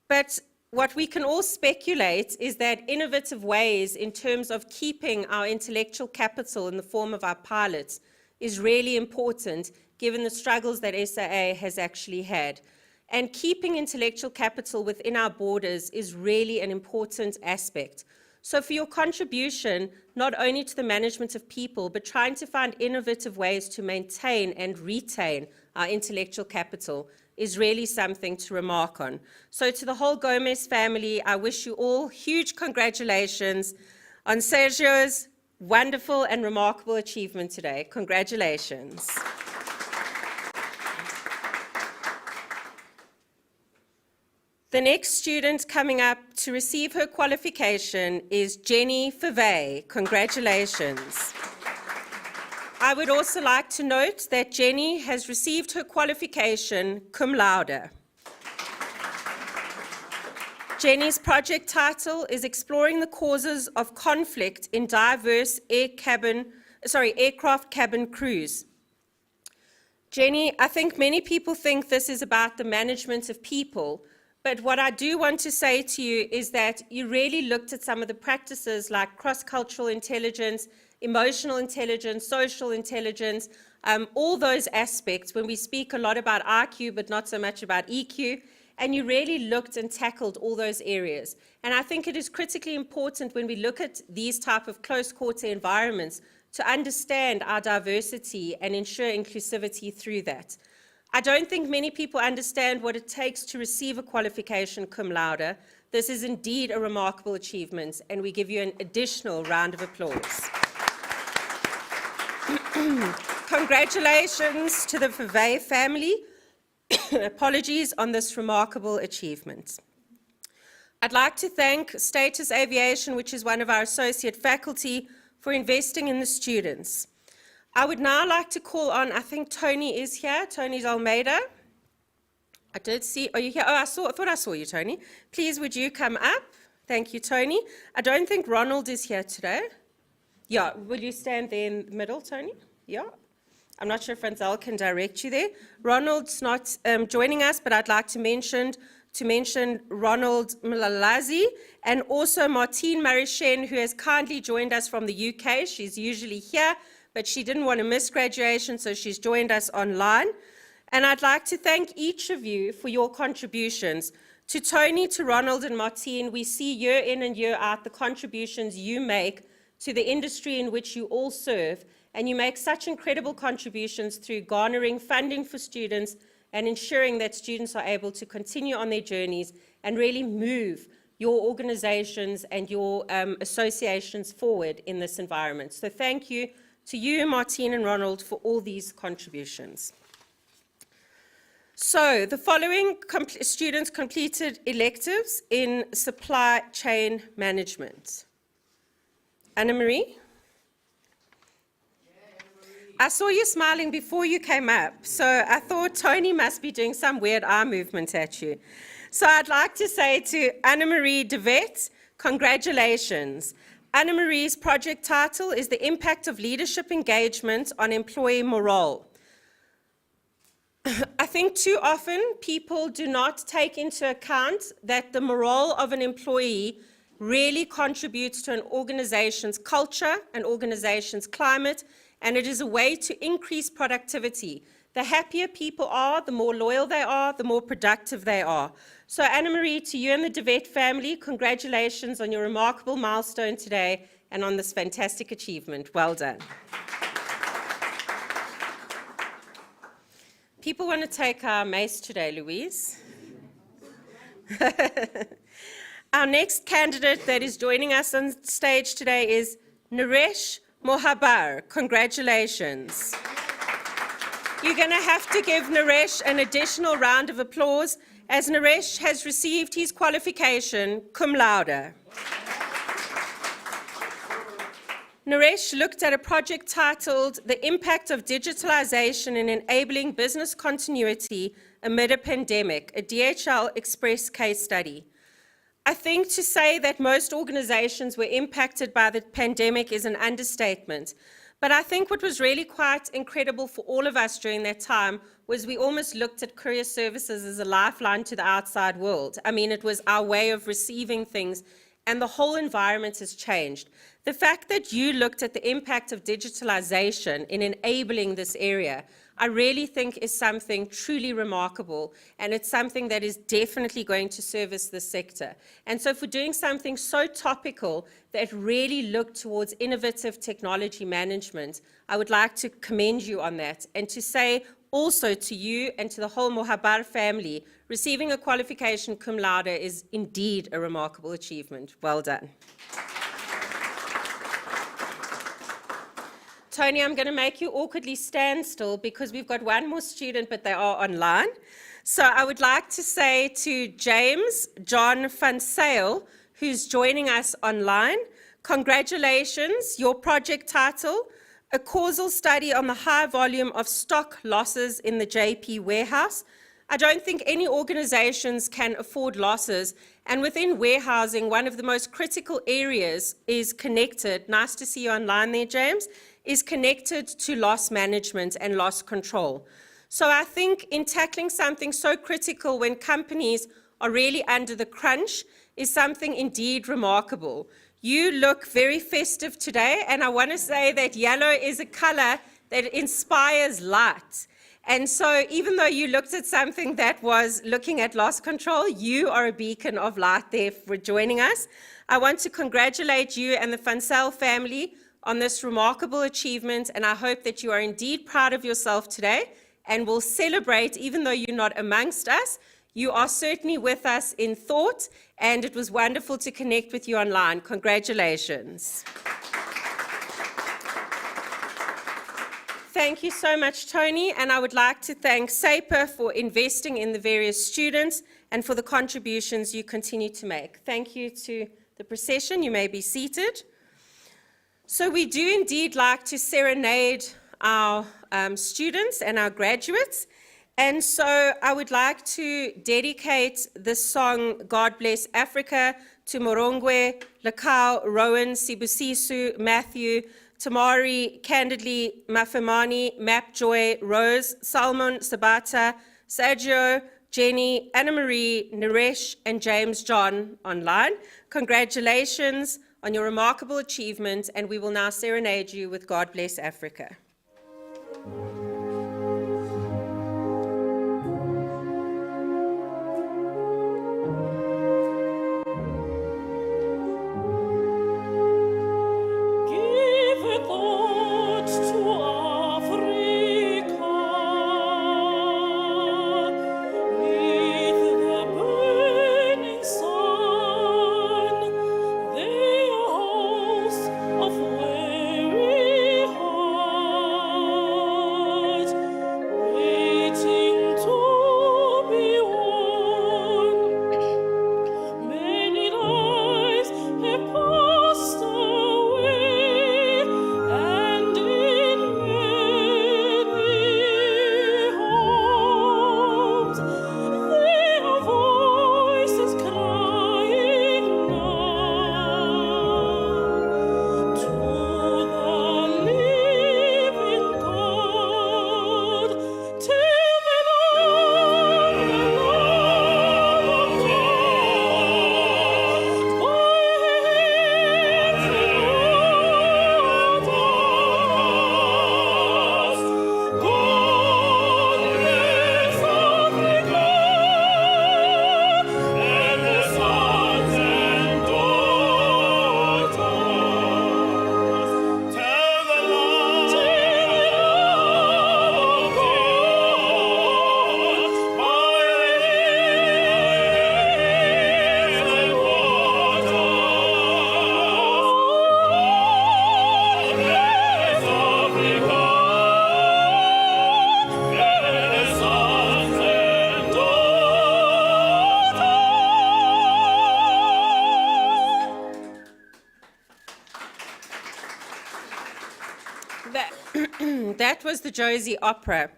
A: But what we can all speculate is that innovative ways in terms of keeping our intellectual capital in the form of our pilots is really important given the struggles that SAA has actually had. And keeping intellectual capital within our borders is really an important aspect. So for your contribution, not only to the management of people, but trying to find innovative ways to maintain and retain our intellectual capital is really something to remark on. So to the whole Gomez family, I wish you all huge congratulations on Sergio's wonderful and remarkable achievement today. Congratulations. The next student coming up to receive her qualification is Jenny Favey. Congratulations. I would also like to note that Jenny has received her qualification cum laude. Jenny's project title is Exploring the Causes of Conflict in Diverse Aircraft Cabin Crews. Jenny, I think many people think this is about the management of people, but what I do want to say to you is that you really looked at some of the practices like cross-cultural intelligence, emotional intelligence, social intelligence, all those aspects when we speak a lot about IQ but not so much about EQ, and you really looked and tackled all those areas. And I think it is critically important when we look at these type of close-quarter environments to understand our diversity and ensure inclusivity through that. I don't think many people understand what it takes to receive a qualification cum laude. This is indeed a remarkable achievement, and we give you an additional round of applause. Congratulations to the Fave family. Apologies on this remarkable achievement. I'd like to thank Status Aviation, which is one of our associate faculty, for investing in the students. I would now like to call on, I think Tony is here, Tony Almeida. I did see, are you here? Oh, I thought I saw you, Tony. Please, would you come up? Thank you, Tony. I don't think Ronald is here today. Yeah, will you stand there in the middle, Tony? Yeah. I'm not sure if Franzel can direct you there. Ronald's not joining us, but I'd like to mention Ronald Mlalazi and also Martine Marishen, who has kindly joined us from the UK. She's usually here, but she didn't want to miss graduation, so she's joined us online. And I'd like to thank each of you for your contributions. To Tony, to Ronald and Martine, we see year in and year out the contributions you make to the industry in which you all serve, and you make such incredible contributions through garnering funding for students and ensuring that students are able to continue on their journeys and really move your organizations and your associations forward in this environment. So thank you to you, Martine and Ronald, for all these contributions. So the following students completed electives in supply chain management. Anna-Marie? I saw you smiling before you came up, so I thought Tony must be doing some weird eye movement at you. So I'd like to say to Anna-Marie de Wet, congratulations. Anna-Marie's project title is The Impact of Leadership Engagement on Employee Morale. I think too often people do not take into account that the morale of an employee really contributes to an organization's culture, an organization's climate, and it is a way to increase productivity. The happier people are, the more loyal they are, the more productive they are. So Anna-Marie, to you and the de Wet family, congratulations on your remarkable milestone today and on this fantastic achievement. Well done. People want to take our mace today, Louise. Our next candidate that is joining us on stage today is Naresh Mohabar. Congratulations. You're going to have to give Naresh an additional round of applause as Naresh has received his qualification cum laude. Naresh looked at a project titled The Impact of Digitalization in Enabling Business Continuity Amid a Pandemic, a DHL Express case study. I think to say that most organizations were impacted by the pandemic is an understatement. But I think what was really quite incredible for all of us during that time was we almost looked at courier services as a lifeline to the outside world. I mean, it was our way of receiving things, and the whole environment has changed. The fact that you looked at the impact of digitalization in enabling this area, I really think is something truly remarkable, and it's something that is definitely going to service this sector. And so for doing something so topical that really looked towards innovative technology management, I would like to commend you on that, and to say also to you and to the whole Mohabar family, receiving a qualification cum laude is indeed a remarkable achievement. Well done. Tony, I'm going to make you awkwardly stand still because we've got one more student, but they are online. So I would like to say to James John van Sale, who's joining us online, congratulations, your project title, A Causal Study on the High Volume of Stock Losses in the JP Warehouse. I don't think any organizations can afford losses, and within warehousing, one of the most critical areas is connected, nice to see you online there, James, is connected to loss management and loss control. So I think in tackling something so critical when companies are really under the crunch is something indeed remarkable. You look very festive today, and I want to say that yellow is a color that inspires light. And so even though you looked at something that was looking at loss control, you are a beacon of light there for joining us. I want to congratulate you and the Van Zyl family on this remarkable achievement, and I hope that you are indeed proud of yourself today and will celebrate, even though you're not amongst us. You are certainly with us in thought, and it was wonderful to connect with you online. Congratulations. Thank you so much, Tony, and I would like to thank SAPER for investing in the various students and for the contributions you continue to make. Thank you to the procession. You may be seated. So we do indeed like to serenade our students and our graduates, and so I would like to dedicate this song, God Bless Africa, to Morongwe, Lakau, Rowan, Sibusiso, Matthew, Tamari, Candidly, Mafemani, Mapjoy, Rose, Salmon, Sabata, Sergio, Jenny, Anna Marie, Naresh, and James John online. Congratulations on your remarkable achievement, and we will now serenade you with God Bless Africa. That was the Josie Opera.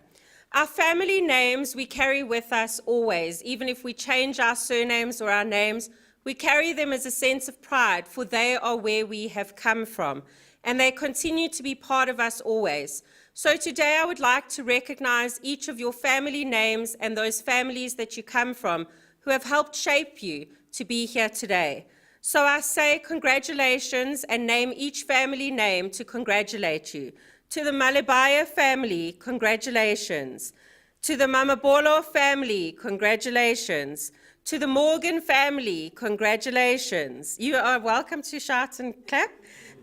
A: Our family names we carry with us always. Even if we change our surnames or our names, we carry them as a sense of pride, for they are where we have come from, and they continue to be part of us always. So today I would like to recognize each of your family names and those families that you come from who have helped shape you to be here today. So I say congratulations and name each family name to congratulate you. To the Malebaya family, congratulations. To the Mamabolo family, congratulations. To the Morgan family, congratulations. You are welcome to shout and clap.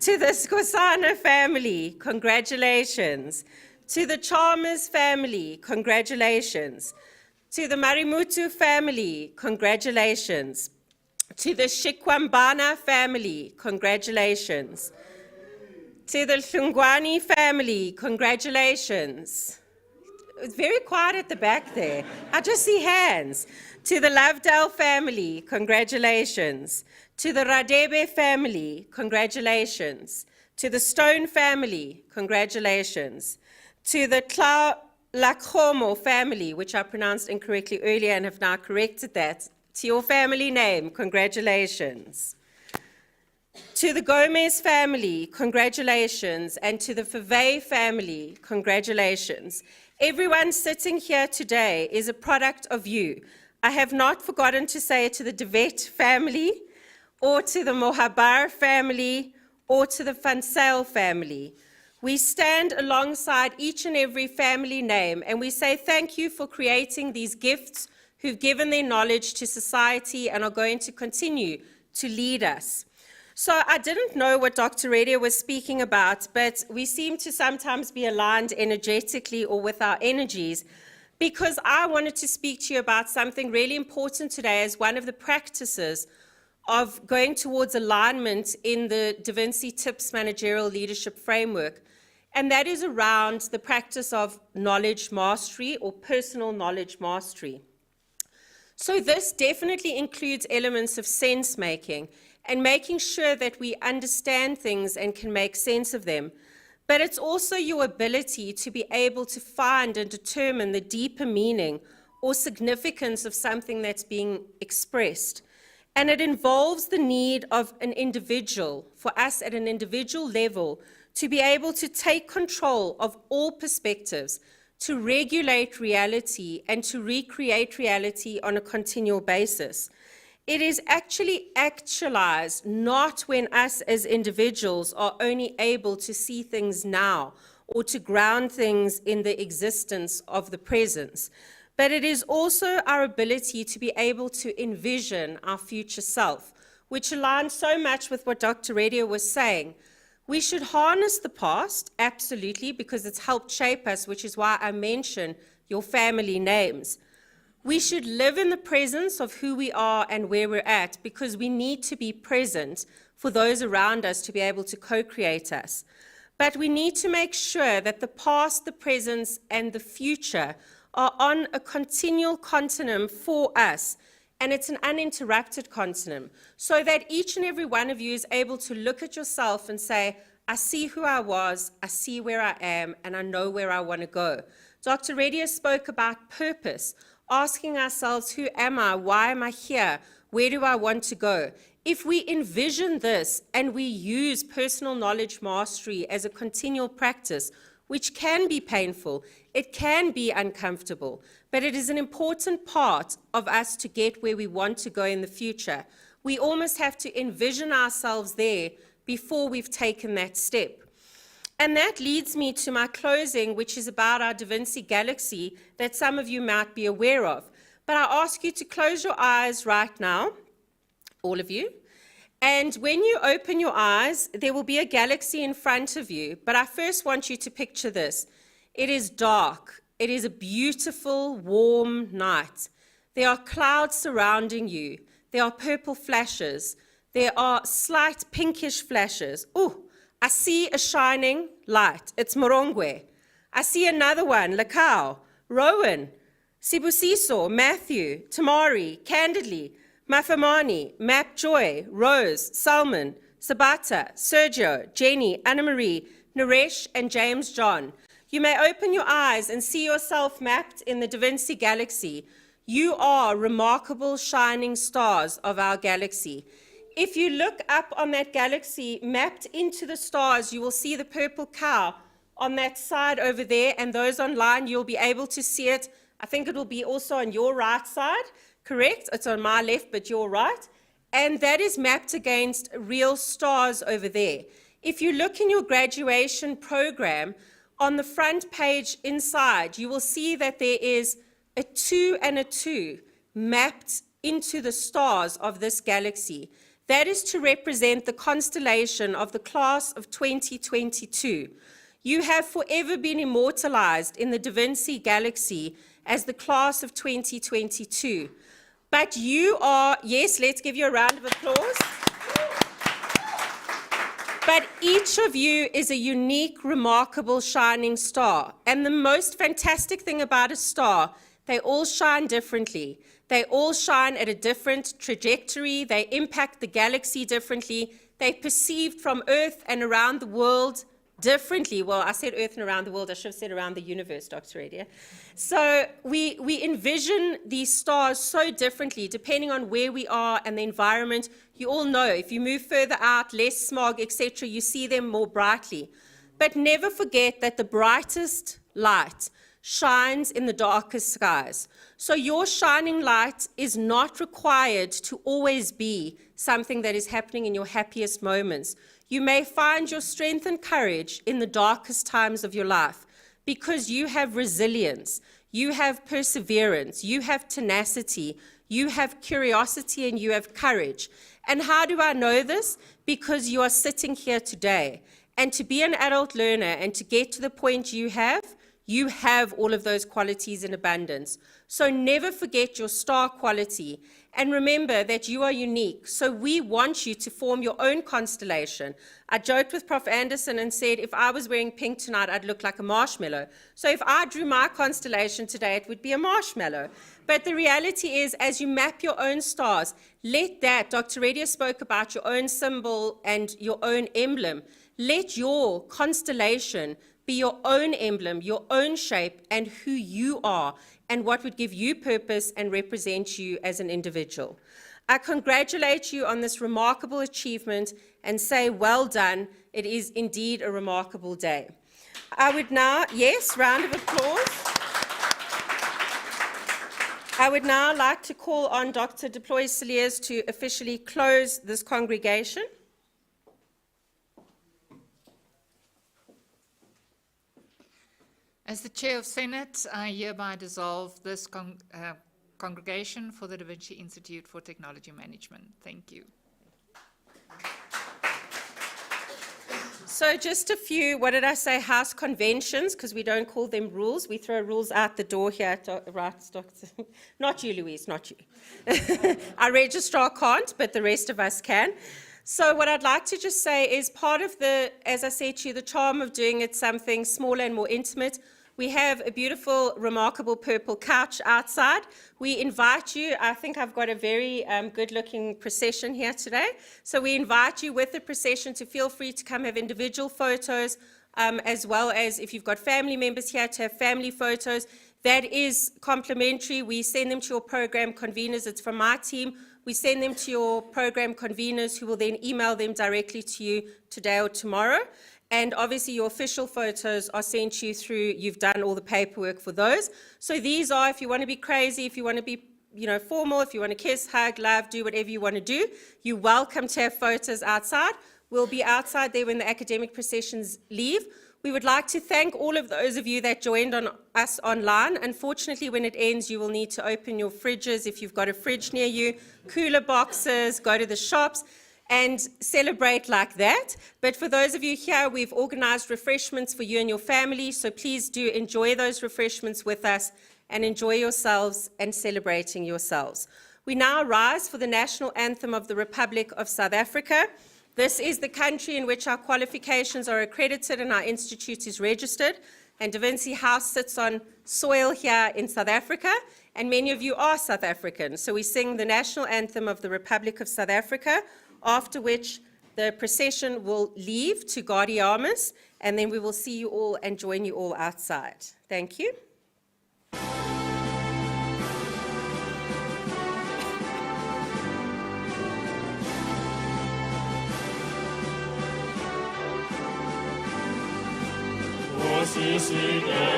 A: To the Skosana family, congratulations. To the Chalmers family, congratulations. To the Marimutu family, congratulations. To the Shikwambana family, congratulations. To the Hlungwani family, congratulations. It's very quiet at the back there. I just see hands. To the Lovedale family, congratulations. To the Radebe family, congratulations. To the Stone family, congratulations. To the Lakhomo family, which I pronounced incorrectly earlier and have now corrected that. To your family name, congratulations. To the Gomez family, congratulations. And to the Favey family, congratulations. Everyone sitting here today is a product of you. I have not forgotten to say to the DeVette family, or to the Mohabar family, or to the Fansale family. We stand alongside each and every family name, and we say thank you for creating these gifts who've given their knowledge to society and are going to continue to lead us. So I didn't know what Dr. Radio was speaking about, but we seem to sometimes be aligned energetically or with our energies, because I wanted to speak to you about something really important today as one of the practices of going towards alignment in the Da Vinci Tips Managerial Leadership Framework, and that is around the practice of knowledge mastery or personal knowledge mastery. So this definitely includes elements of sense making and making sure that we understand things and can make sense of them. But it's also your ability to be able to find and determine the deeper meaning or significance of something that's being expressed. And it involves the need of an individual, for us at an individual level, to be able to take control of all perspectives, to regulate reality and to recreate reality on a continual basis. It is actually actualized not when us as individuals are only able to see things now or to ground things in the existence of the presence, but it is also our ability to be able to envision our future self, which aligns so much with what Dr. Radio was saying. We should harness the past, absolutely, because it's helped shape us, which is why I mention your family names. We should live in the presence of who we are and where we're at, because we need to be present for those around us to be able to co-create us. But we need to make sure that the past, the present, and the future are on a continual continuum for us, and it's an uninterrupted continuum, so that each and every one of you is able to look at yourself and say, I see who I was, I see where I am, and I know where I want to go. Dr. Radio spoke about purpose, asking ourselves, who am I, why am I here, where do I want to go? If we envision this and we use personal knowledge mastery as a continual practice, which can be painful, it can be uncomfortable, but it is an important part of us to get where we want to go in the future. We almost have to envision ourselves there before we've taken that step. And that leads me to my closing, which is about our Da Vinci Galaxy that some of you might be aware of. But I ask you to close your eyes right now, all of you. And when you open your eyes, there will be a galaxy in front of you. But I first want you to picture this. It is dark. It is a beautiful, warm night. There are clouds surrounding you. There are purple flashes. There are slight pinkish flashes. Oh, I see a shining light. It's Morongwe. I see another one, Lakau, Rowan, Sibusiso, Matthew, Tamari, Candidly, Mafamani, Map Joy, Rose, Salman, Sabata, Sergio, Jenny, Anna-Marie, Naresh, and James John. You may open your eyes and see yourself mapped in the Da Vinci Galaxy. You are remarkable shining stars of our galaxy. If you look up on that galaxy mapped into the stars, you will see the purple cow on that side over there, and those online, you'll be able to see it. I think it will be also on your right side. Correct, it's on my left, but your right. And that is mapped against real stars over there. If you look in your graduation program, on the front page inside, you will see that there is a 2 and a 2 mapped into the stars of this galaxy. That is to represent the constellation of the class of 2022. You have forever been immortalized in the Da Vinci Galaxy as the class of 2022. But you are, yes, let's give you a round of applause. But each of you is a unique, remarkable, shining star. And the most fantastic thing about a star, they all shine differently. They all shine at a different trajectory. They impact the galaxy differently. They're perceived from Earth and around the world differently. Well, I said Earth and around the world. I should have said around the universe, Dr. Radia. So we envision these stars so differently depending on where we are and the environment. You all know if you move further out, less smog, etc., you see them more brightly. But never forget that the brightest light shines in the darkest skies. So your shining light is not required to always be something that is happening in your happiest moments. You may find your strength and courage in the darkest times of your life because you have resilience. You have perseverance, you have tenacity, you have curiosity, and you have courage. And how do I know this? Because you are sitting here today. And to be an adult learner and to get to the point you have all of those qualities in abundance. So never forget your star quality. And remember that you are unique. So we want you to form your own constellation. I joked with Prof. Anderson and said, if I was wearing pink tonight, I'd look like a marshmallow. So if I drew my constellation today, it would be a marshmallow. But the reality is, as you map your own stars, let that, Dr. Redia spoke about your own symbol and your own emblem. Let your constellation be your own emblem, your own shape, and who you are, and what would give you purpose and represent you as an individual. I congratulate you on this remarkable achievement and say, well done. It is indeed a remarkable day. I would now, yes, round of applause. I would now like to call on Dr. Deploy Cilliers to officially close this congregation.
B: As the Chair of Senate, I hereby dissolve this congregation for the Da Vinci Institute for Technology Management. Thank you.
A: So just a few, what did I say, house conventions, because we don't call them rules. We throw rules out the door here, right, Dr. Not you, Louise, not you. Our registrar can't, but the rest of us can. So what I'd like to just say is part of the, as I said to you, the charm of doing it something smaller and more intimate. We have a beautiful, remarkable purple couch outside. We invite you, I think I've got a very good-looking procession here today. So we invite you with the procession to feel free to come have individual photos, as well as if you've got family members here to have family photos. That is complimentary. We send them to your program conveners. It's from my team. We send them to your program conveners who will then email them directly to you today or tomorrow. And obviously your official photos are sent to you through, you've done all the paperwork for those. So these are, if you want to be crazy, if you want to be formal, if you want to kiss, hug, love, do whatever you want to do, you're welcome to have photos outside. We'll be outside there when the academic processions leave. We would like to thank all of those of you that joined us online. Unfortunately, when it ends, you will need to open your fridges if you've got a fridge near you, cooler boxes, go to the shops, and celebrate like that. But for those of you here, we've organized refreshments for you and your family, so please do enjoy those refreshments with us and enjoy yourselves and celebrating yourselves. We now rise for the national anthem of the Republic of South Africa. This is the country in which our qualifications are accredited and our institute is registered. And Da Vinci House sits on soil here in South Africa, and many of you are South African. So we sing the national anthem of the Republic of South Africa, after which the procession will leave to Guardiamas, and then we will see you all and join you all outside. Thank you.
D: 我细细的